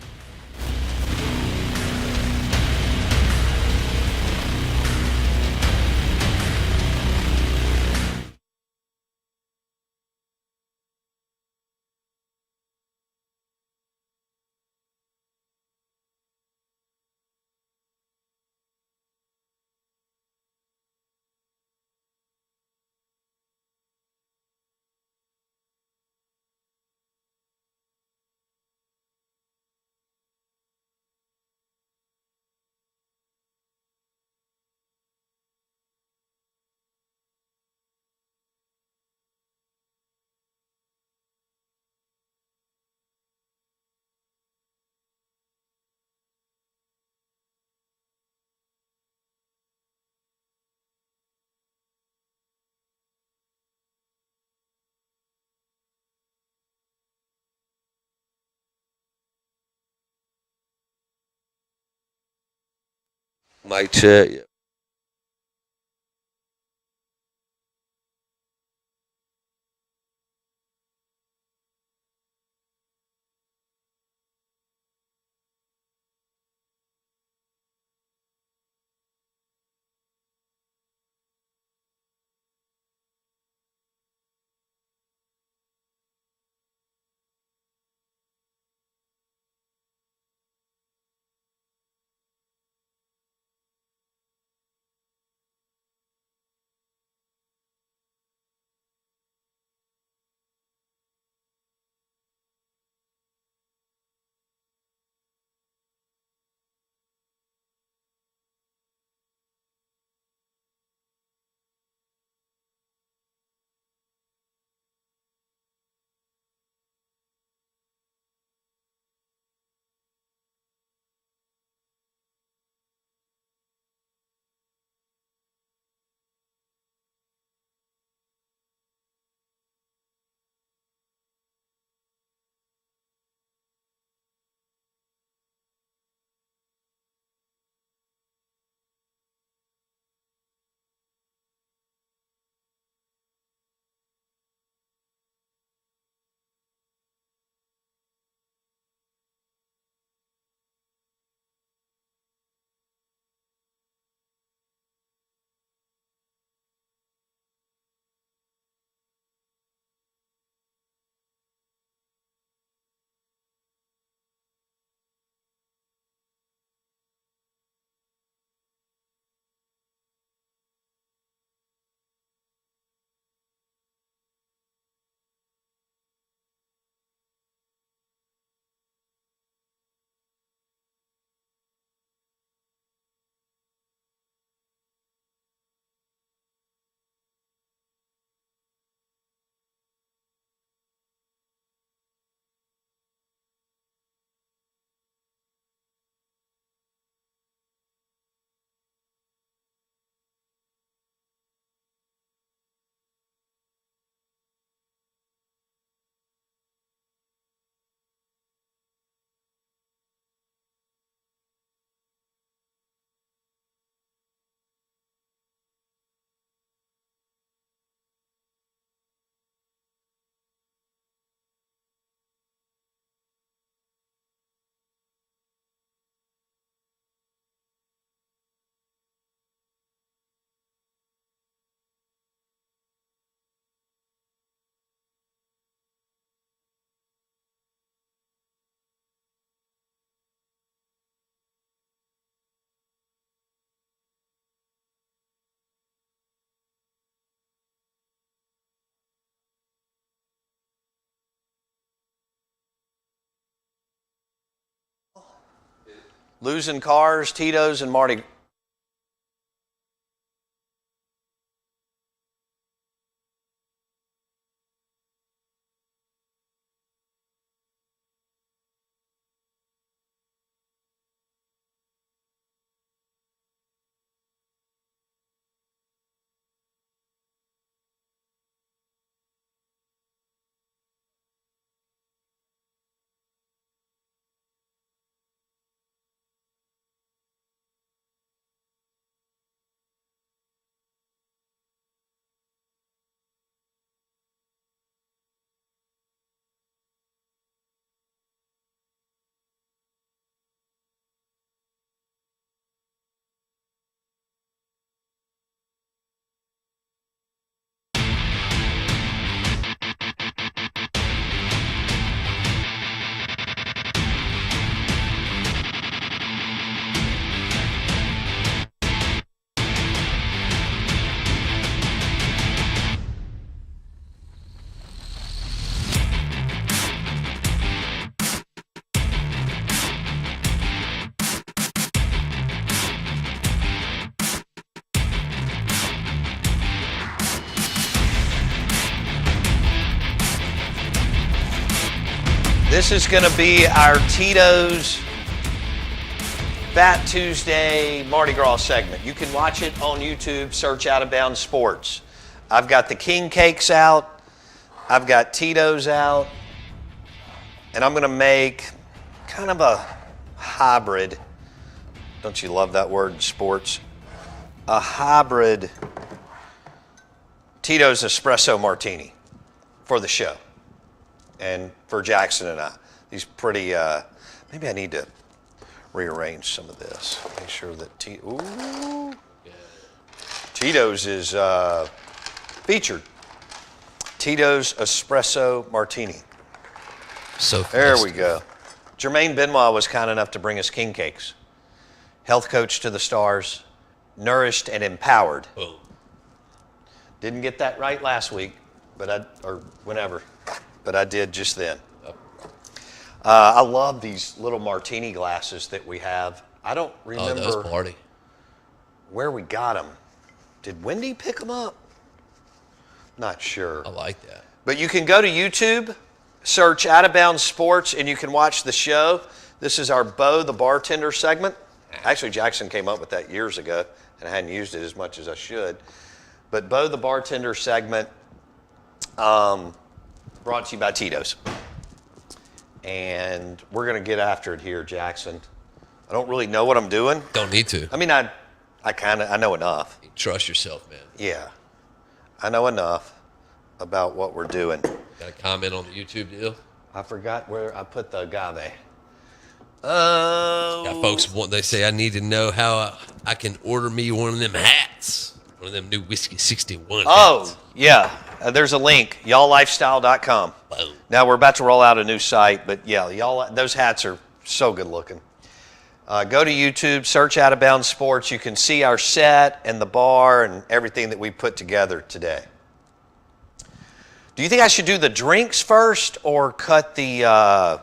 Mic check. Yeah. Losing cars, Tito's, and Mardi. This is going to be our Tito's Fat Tuesday Mardi Gras segment. You can watch it on YouTube, search Out of Bounds Sports. I've got the king cakes out. I've got Tito's out. And I'm going to make kind of a hybrid Don't you love that word in sports? A hybrid Tito's Espresso Martini for the show and for Jackson and I. These pretty, maybe I need to rearrange some of this. Make sure that Tito's is featured. Tito's Espresso Martini. So there we go. Jermaine Benoit was kind enough to bring us king cakes. Health coach to the stars, nourished and empowered. Boom. Didn't get that right last week, but I did just then. I love these little martini glasses that we have. I don't remember those Mardi. Where we got them. Did Wendy pick them up? Not sure. I like that. But you can go to YouTube, search Out of Bounds Sports, and you can watch the show. This is our Bo the Bartender segment. Actually, Jackson came up with that years ago, and I hadn't used it as much as I should. But Bo the Bartender segment, brought to you by Tito's. And we're going to get after it here, Jackson. I don't really know what I'm doing. Don't need to. I mean, I know enough. Trust yourself, man. Yeah. I know enough about what we're doing. Got a comment on the YouTube deal? I forgot where I put the agave. Oh. Got folks they say I need to know how I can order me one of them hats. One of them new Whiskey 61 hats. Yeah. There's a link, y'alllifestyle.com. Boom. Now we're about to roll out a new site, but yeah, those hats are so good looking. Go to YouTube, search Out of Bounds Sports. You can see our set and the bar and everything that we put together today. Do you think I should do the drinks first or cut the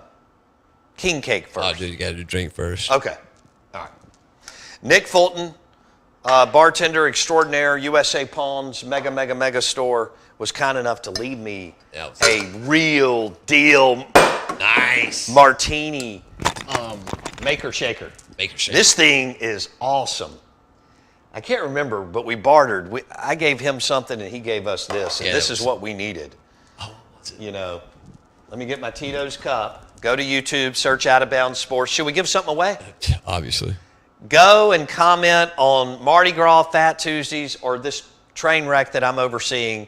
king cake first? Oh, dude, you got to do drink first. Okay. All right. Nick Fulton, bartender extraordinaire, USA Palms, mega store, was kind enough to leave me a real deal nice martini maker shaker. This thing is awesome. I can't remember, but we bartered. I gave him something and he gave us this, and this is what we needed. Oh, what's it? You know, let me get my Tito's cup. Go to YouTube, search Out of Bounds Sports. Should we give something away? Obviously. Go and comment on Mardi Gras Fat Tuesdays or this train wreck that I'm overseeing.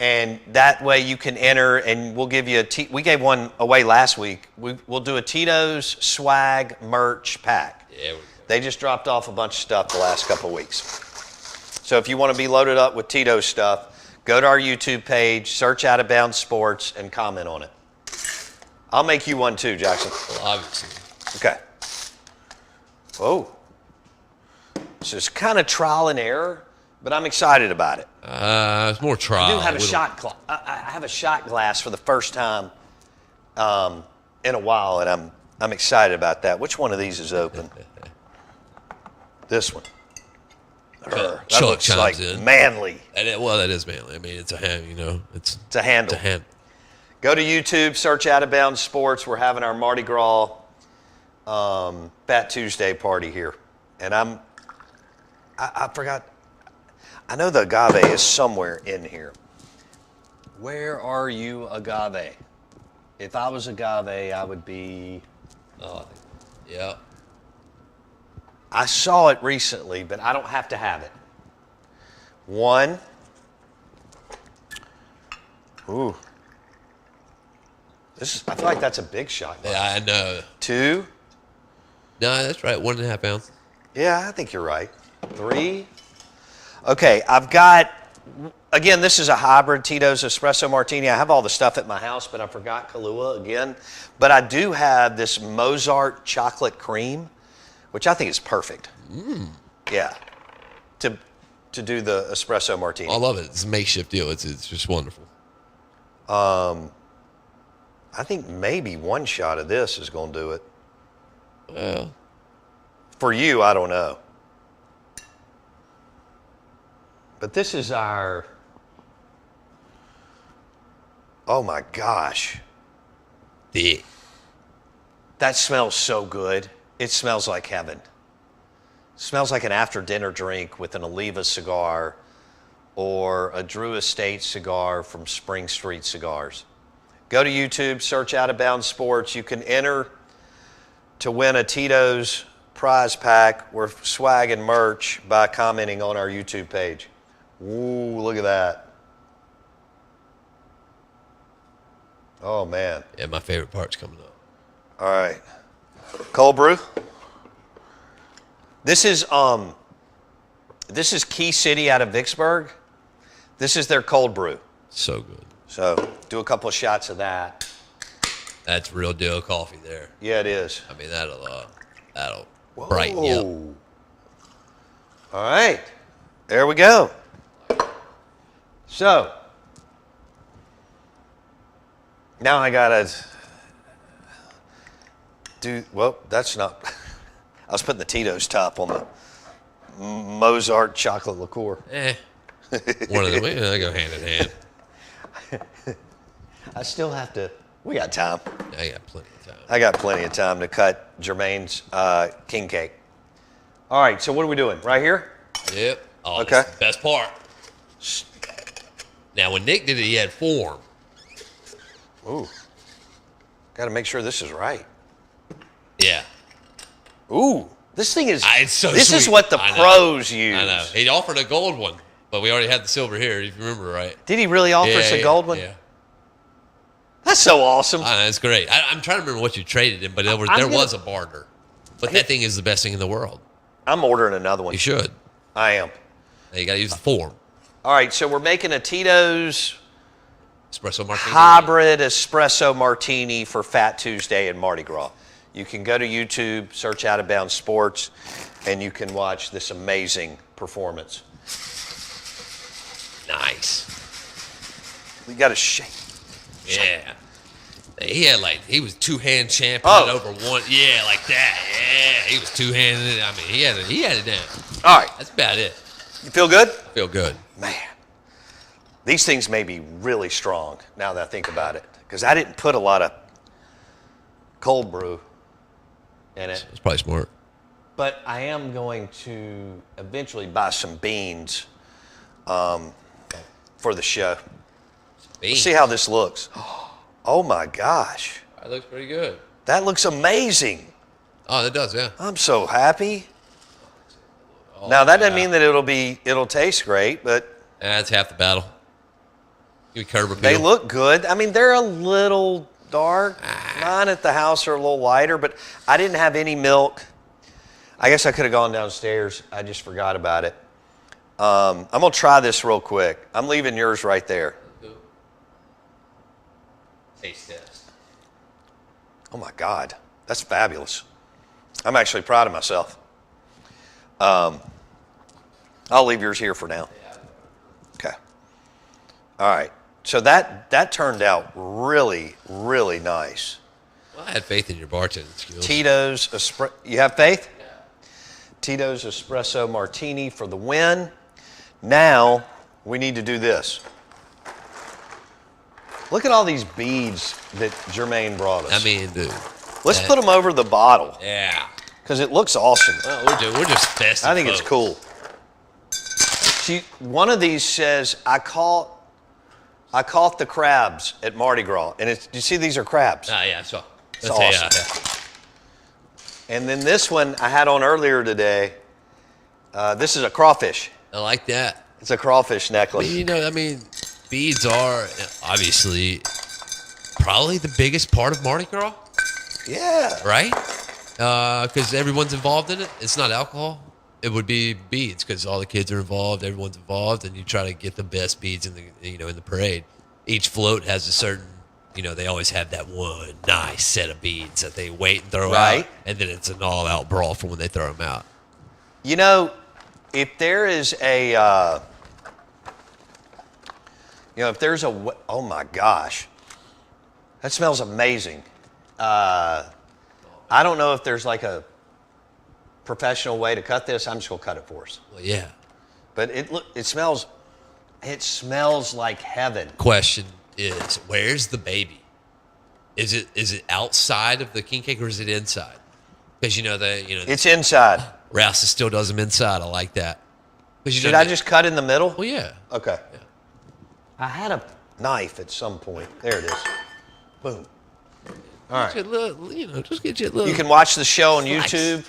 And that way you can enter, and we'll give you we gave one away last week. We'll do a Tito's swag merch pack. Yeah. They just dropped off a bunch of stuff the last couple of weeks. So if you want to be loaded up with Tito's stuff, go to our YouTube page, search Out of Bounds Sports, and comment on it. I'll make you one too, Jackson. Well, obviously. Okay. Oh. So it's kind of trial and error, but I'm excited about it. It's more trial. I do have a shot I have a shot glass for the first time in a while, and I'm excited about that. Which one of these is open? This one. That looks like manly. That is manly. I mean, it's a hand. You know, it's a handle. It's a hand. Go to YouTube, search Out of Bounds Sports. We're having our Mardi Gras Fat Tuesday party here, and I forgot. I know the agave is somewhere in here. Where are you, agave? If I was agave, I would be... Yeah. I saw it recently, but I don't have to have it. One. Ooh. I feel like that's a big shot. Yeah, I know. 2. No, that's right. 1.5 pounds. Yeah, I think you're right. 3. Okay, I've got, again, this is a hybrid Tito's Espresso Martini. I have all the stuff at my house, but I forgot Kahlua again. But I do have this Mozart chocolate cream, which I think is perfect. Yeah, to do the Espresso Martini. I love it. It's a makeshift deal. It's just wonderful. I think maybe one shot of this is going to do it. Well. For you, I don't know. But this is our, oh my gosh. That smells so good. It smells like heaven. It smells like an after dinner drink with an Oliva cigar or a Drew Estate cigar from Spring Street Cigars. Go to YouTube, search Out of Bounds Sports. You can enter to win a Tito's prize pack. We're swagging merch by commenting on our YouTube page. Ooh, look at that. Oh, man. Yeah, my favorite part's coming up. All right. Cold brew. This is Key City out of Vicksburg. This is their cold brew. So good. So do a couple of shots of that. That's real deal coffee there. Yeah, it is. I mean, that'll brighten you up. All right. There we go. So now I gotta do, well, that's not, I was putting the Tito's top on the Mozart chocolate liqueur. One of them, they go hand in hand. I still have to, we got time. I got plenty of time. I got plenty of time to cut Jermaine's king cake. All right, so what are we doing? Right here? Yep. Oh, okay. That's the best part. Now, when Nick did it, he had form. Ooh. Got to make sure this is right. Yeah. Ooh. This thing is, it's so this sweet. is what the pros use. I know. He offered a gold one, but we already had the silver here, if you remember right. Did he really offer us a gold one? Yeah. That's so awesome. I know, it's great. I'm trying to remember what you traded in, but there was a barter. But that thing is the best thing in the world. I'm ordering another one. You should. I am. Now you got to use the form. All right, so we're making a Tito's Espresso Martini. hybrid espresso martini for Fat Tuesday and Mardi Gras. You can go to YouTube, search Out of Bounds Sports, and you can watch this amazing performance. Nice. We got to shake. Yeah. He was two-hand champion over one. Yeah, like that. Yeah, he was two-handed. I mean, he had it down. All right. That's about it. You feel good? Feel good. Man, these things may be really strong now that I think about it, because I didn't put a lot of cold brew in it. It's probably smart. But I am going to eventually buy some beans for the show. Let's see how this looks. Oh my gosh. That looks pretty good. That looks amazing. Oh, it does, yeah. I'm so happy. Now that doesn't mean that it'll taste great, but that's half the battle. Give me curb appeal. They look good. I mean, they're a little dark. Mine at the house are a little lighter, but I didn't have any milk. I guess I could have gone downstairs. I just forgot about it. I'm gonna try this real quick. I'm leaving yours right there. Taste test. Oh my God, that's fabulous. I'm actually proud of myself. I'll leave yours here for now. Okay. All right. So that turned out really, really nice. Well, I had faith in your bartending skills. Tito's you have faith? Yeah. Tito's Espresso Martini for the win. Now we need to do this. Look at all these beads that Jermaine brought us. I mean, dude. Let's put them over the bottle. Yeah. Because it looks awesome. Well, we're just festive. I think it's cool. See, one of these says, I caught the crabs at Mardi Gras. And do you see these are crabs? Yeah, so. It's awesome. Yeah. And then this one I had on earlier today. This is a crawfish. I like that. It's a crawfish necklace. I mean, beads are obviously probably the biggest part of Mardi Gras. Yeah. Right? Because everyone's involved in it. It's not alcohol. It would be beads because all the kids are involved. Everyone's involved, and you try to get the best beads in the parade. Each float has a certain, they always have that one nice set of beads that they wait and throw out, and then it's an all-out brawl for when they throw them out. If there is a, oh my gosh, that smells amazing. I don't know if there's like a professional way to cut this. I'm just gonna cut it for us. Well, yeah. But it smells like heaven. Question is, where's the baby? Is it outside of the king cake or is it inside? Because it's inside. Rouse still does them inside. I like that. Should I just cut in the middle? Well, yeah. Okay. Yeah. I had a knife at some point. There it is. Boom. All right. Just get you a little. You can watch the show on slice. YouTube.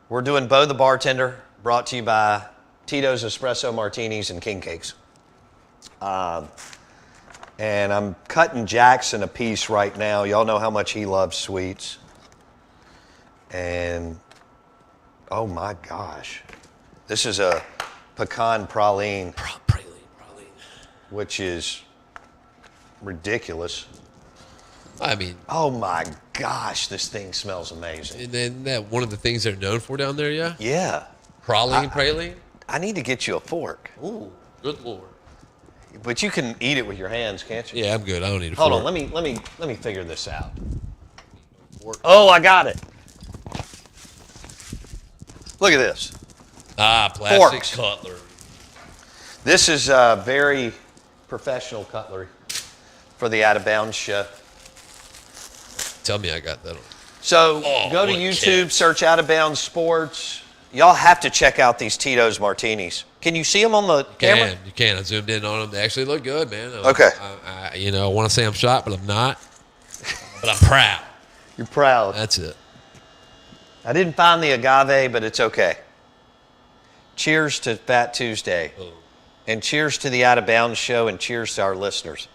We're doing Bo the Bartender, brought to you by Tito's Espresso Martinis and King Cakes. And I'm cutting Jackson a piece right now. Y'all know how much he loves sweets. And, oh my gosh. This is a pecan praline. Praline. Which is ridiculous. I mean, oh my gosh, this thing smells amazing. And then that one of the things they're known for down there, yeah? Yeah. Praline? I need to get you a fork. Ooh, good Lord. But you can eat it with your hands, can't you? Yeah, I'm good. I don't need a fork. Hold on, let me figure this out. Oh, I got it. Look at this. Plastic Forks. cutlery. This is very professional cutlery for the Out of Bounds show. Tell me I got that on. So go to YouTube, search Out of Bounds Sports. Y'all have to check out these Tito's Martinis. Can you see them on the camera? You can. I zoomed in on them. They actually look good, man. Okay. I want to say I'm shocked, but I'm not. But I'm proud. You're proud. That's it. I didn't find the agave, but it's okay. Cheers to Fat Tuesday. Oh. And cheers to the Out of Bounds show, and cheers to our listeners.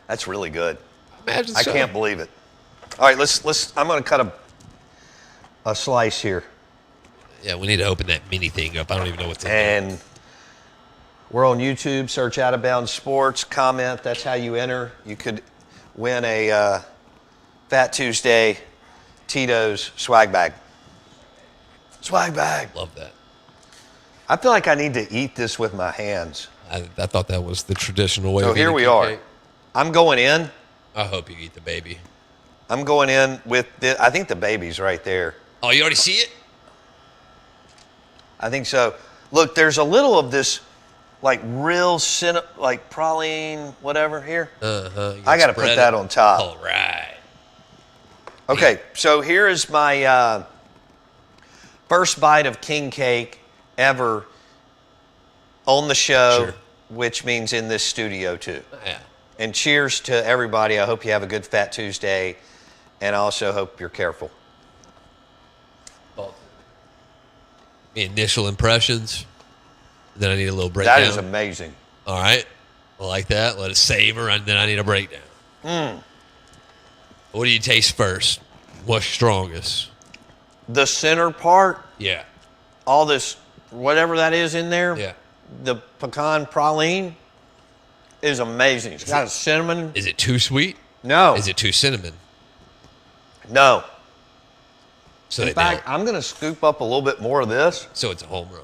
That's really good. Imagine I so. can't believe it. All right, let's I'm going to cut a slice here. Yeah, we need to open that mini thing up. I don't even know what's in And there. we're on YouTube. Search Out of Bounds Sports. Comment. That's how you enter. You could win a Fat Tuesday Tito's swag bag. Swag bag. Love that. I feel like I need to eat this with my hands. I thought that was the traditional way. So of eating here we king are. cake. I'm going in. I hope you eat the baby. I'm going in with I think the baby's right there. Oh, you already see it? I think so. Look, there's a little of this, like real like praline, whatever here. I got to put that on top. All right. Okay, so here is my first bite of king cake ever on the show, which means in this studio too. Yeah. And cheers to everybody. I hope you have a good Fat Tuesday, and I also hope you're careful. Initial impressions. Then I need a little breakdown. That is amazing. All right. I like that. Let it savor, and then I need a breakdown. What do you taste first? What's strongest? The center part, Yeah. all this, whatever that is in there, Yeah. the pecan praline is amazing. It's got a cinnamon. Is it too sweet? No. Is it too cinnamon? No. So In fact, I'm going to scoop up a little bit more of this So it's a home run.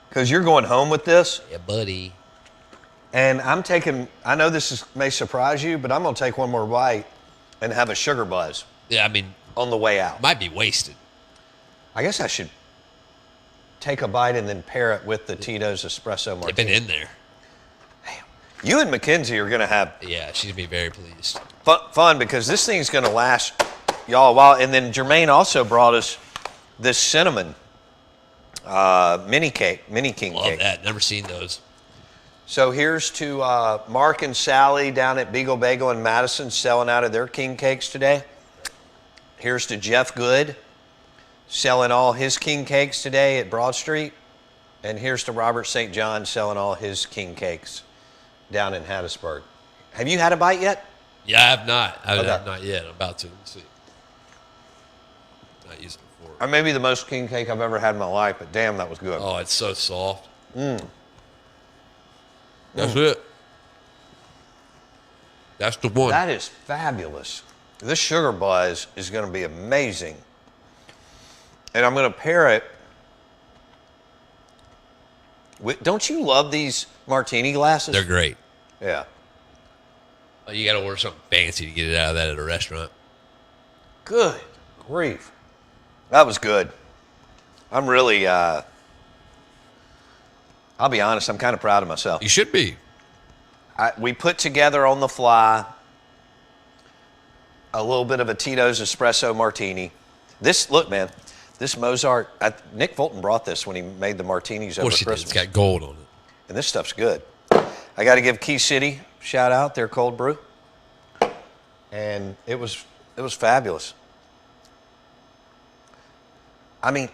because you're going home with this. Yeah, buddy. And I'm taking, I know may surprise you, but I'm going to take one more bite and have a sugar buzz Yeah, I mean, on the way out. might be wasted. I guess I should take a bite and then pair it with the Tito's Espresso Martini. They've been in there. You and Mackenzie are going to have Yeah, she's going to be very pleased. fun because this thing's going to last y'all a while. And then Jermaine also brought us this cinnamon mini king Love cake. that. Never seen those. So here's to Mark and Sally down at Beagle Bagel in Madison selling out of their king cakes today. Here's to Jeff Good selling all his king cakes today at Broad Street. And here's to Robert St. John selling all his king cakes down in Hattiesburg. Have you had a bite yet? Yeah, I have not. I Okay. have not yet. I'm about to. Let's see. Not using it before. Or maybe the most king cake I've ever had in my life, but damn, that was good. Oh, it's so soft. That's it. That's the one. That is fabulous. This sugar buzz is going to be amazing. And I'm going to pair it with, don't you love these martini glasses? They're great. Yeah. Oh, you got to order something fancy to get it out of that at a restaurant. Good grief. That was good. I'm really, I'll be honest, I'm kind of proud of myself. You should be. We put together on the fly a little bit of a Tito's Espresso Martini. Look, man, this Mozart, Nick Fulton brought this when he made the martinis over Of course you did. Christmas. It's got gold on it. And this stuff's good. I got to give Key City a shout out, their cold brew. And it was fabulous. I mean,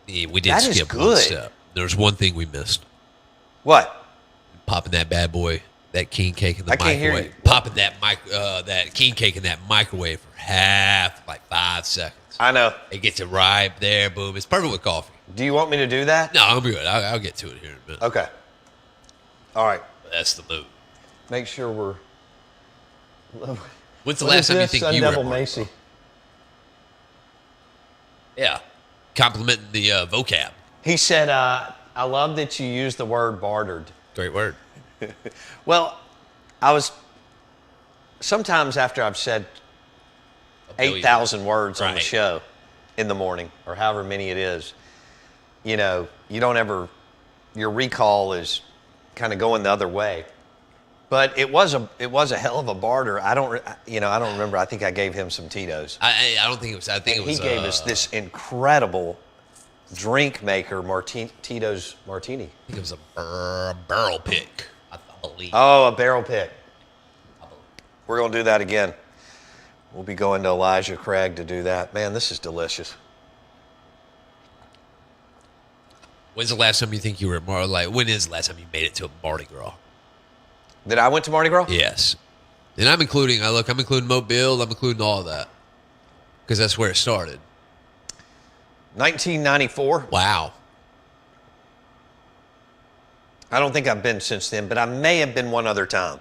Yeah, we did That is skip one good. step. There's one thing we missed. what? Popping that bad boy, that king cake in the I can't hear microwave. you. Popping that king cake in that microwave for like 5 seconds. I know. It gets it right there, boom. It's perfect with coffee. Do you want me to do that? No, I'm good. I'll get to it here in a minute. Okay. All right. But that's the move. Make sure we're. When's the What last is time you this, think Sun you were Devil at Mardi Macy? Gras? Yeah. Complimenting the vocab. He said, "I love that you use the word bartered." Great word. Well, I was. Sometimes after I've said 8,000 words on the Right. show in the morning, or however many it is, you know, you don't ever. Your recall is kind of going the other way. But it was a hell of a barter. I don't remember. I think I gave him some Tito's. I don't think it was. I think it was. He gave us this incredible drink maker Tito's Martini. I think it was a barrel pick. I believe. Oh, a barrel pick. We're going to do that again. We'll be going to Elijah Craig to do that. Man, this is delicious. When's the last time you think you were at Mardi? Like, when is the last time you made it to a Mardi Gras? That I went to Mardi Gras? Yes. And I'm including Mobile. I'm including all of that because that's where it started. 1994. Wow. I don't think I've been since then, but I may have been one other time.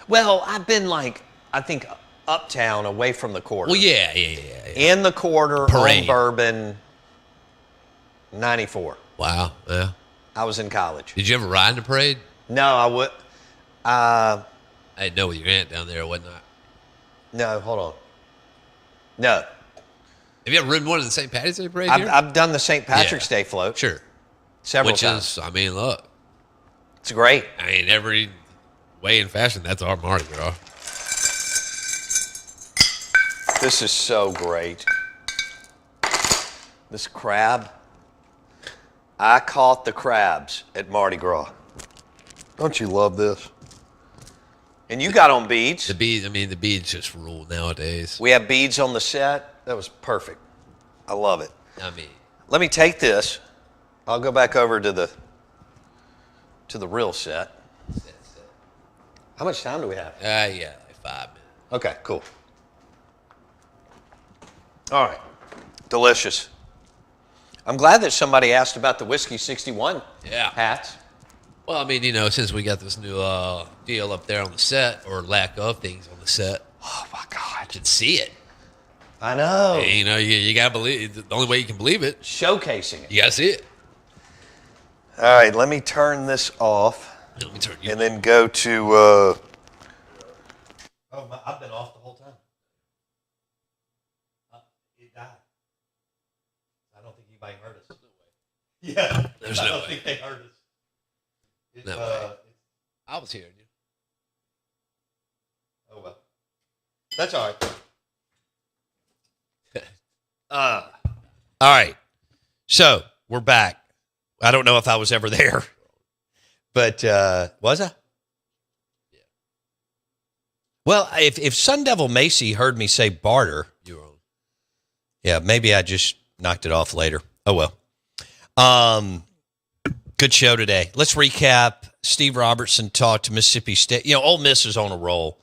Well, I've been I think uptown away from the quarter. Well, yeah. In the quarter Parade. on Bourbon, 94. Wow. Yeah. I was in college. Did you ever ride in the parade? No, I would. I didn't know with your aunt down there or whatnot. No, hold on. No. Have you ever ridden one in the St. Patty's Day parade here? I've done the St. Patrick's Day float. Sure. Several Which times. is, look. It's great. Every way in fashion, that's our Mardi Gras. This is so great. This crab. I caught the crabs at Mardi Gras. Don't you love this? And you got on beads. The beads just rule nowadays. We have beads on the set. That was perfect. I love it. Let me take this. I'll go back over to the real set. How much time do we have? Yeah, like 5 minutes. Okay, cool. All right. Delicious. I'm glad that somebody asked about the Whiskey 61 hats. Well, since we got this new deal up there on the set, or lack of things on the set. Oh, my God. You can see it. I know. And, you got to believe it. The only way you can believe it. Showcasing it. You got to see it. All right, let me turn this off. Let me turn you and then go to... I've been off the whole time. It died. I don't think anybody heard us. Yeah. There's no way. I don't think they heard us. No way. I was hearing you. Oh, well. That's all right. All right. So, we're back. I don't know if I was ever there. But, was I? Yeah. Well, if Sun Devil Macy heard me say barter... You were on. Yeah, maybe I just knocked it off later. Oh, well. Good show today. Let's recap. Steve Robertson talked to Mississippi State. Ole Miss is on a roll.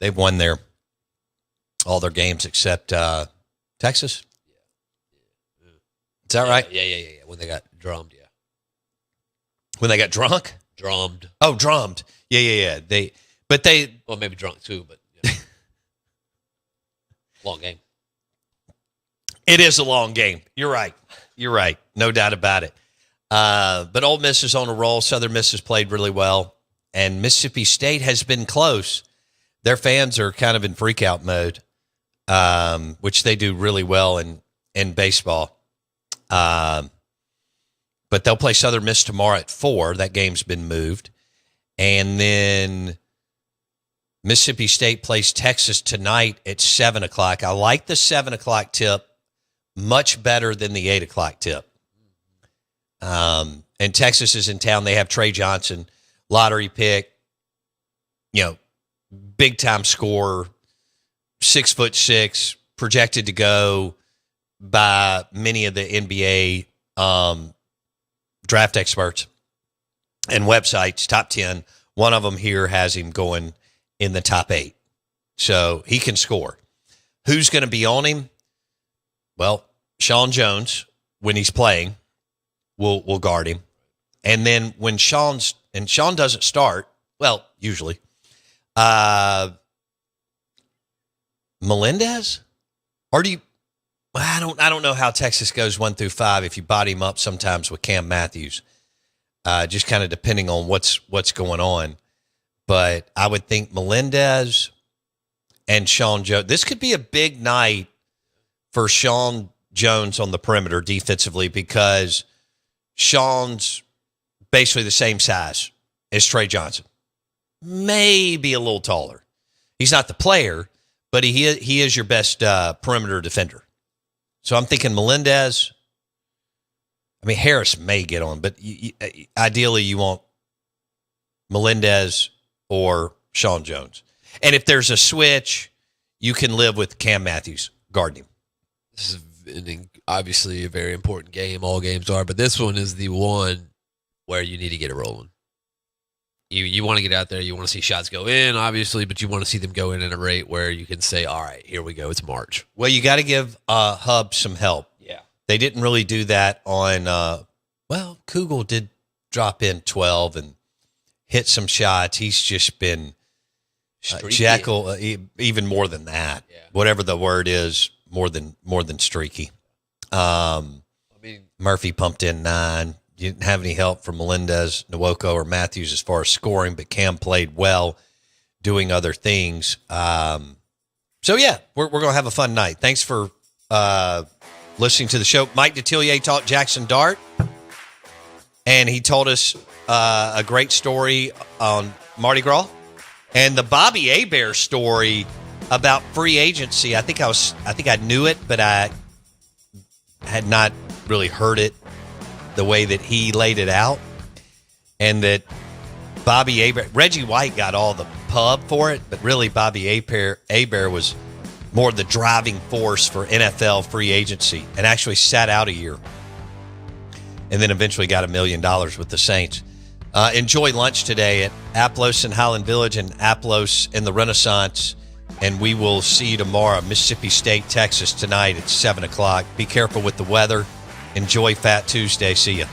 They've won all their games except Texas. Is that right? Yeah. When they got drummed, yeah. When they got drunk? Drummed. Oh, drummed. Yeah. Well, maybe drunk too, but long game. It is a long game. You're right. No doubt about it. But Ole Miss is on a roll. Southern Miss has played really well. And Mississippi State has been close. Their fans are kind of in freak-out mode, which they do really well in baseball. But they'll play Southern Miss tomorrow at 4. That game's been moved. And then Mississippi State plays Texas tonight at 7 o'clock. I like the 7 o'clock tip much better than the 8 o'clock tip. And Texas is in town. They have Trey Johnson, lottery pick, big time scorer, 6'6", projected to go by many of the NBA draft experts and websites, top 10. One of them here has him going in the top 8. So he can score. Who's going to be on him? Well, Sean Jones, when he's playing, will guard him. And then when Sean doesn't start, well, usually, Melendez? Or do you? I don't know how Texas goes 1 through 5. If you body him up sometimes with Cam Matthews, just kind of depending on what's going on. But I would think Melendez and Sean Jones. This could be a big night for Sean Jones on the perimeter defensively because Sean's basically the same size as Trey Johnson, maybe a little taller. He's not the player, but he is your best perimeter defender. So I'm thinking Melendez. I mean, Harris may get on, but ideally you want Melendez or Sean Jones. And if there's a switch, you can live with Cam Matthews guarding him. This is obviously a very important game. All games are, but this one is the one where you need to get it rolling. You want to get out there. You want to see shots go in, obviously, but you want to see them go in at a rate where you can say, all right, here we go. It's March. Well, you got to give Hub some help. Yeah. They didn't really do that on, Kugel did drop in 12 and hit some shots. He's just been Jekyll, even more than that. Yeah. Whatever the word is, more than streaky. Murphy pumped in 9. You didn't have any help from Melendez, Nwoko, or Matthews as far as scoring, but Cam played well doing other things. We're going to have a fun night. Thanks for listening to the show. Mike Detillier talked Jackson Dart, and he told us a great story on Mardi Gras and the Bobby Hebert story about free agency. I think I knew it, but I had not really heard it the way that he laid it out, and that Bobby Hebert, Reggie White got all the pub for it, but really Bobby Hebert was more the driving force for NFL free agency and actually sat out a year and then eventually got $1 million with the Saints. Enjoy lunch today at Aplos in Highland Village and Aplos in the Renaissance, and we will see you tomorrow, Mississippi State, Texas, tonight at 7 o'clock. Be careful with the weather. Enjoy Fat Tuesday. See ya.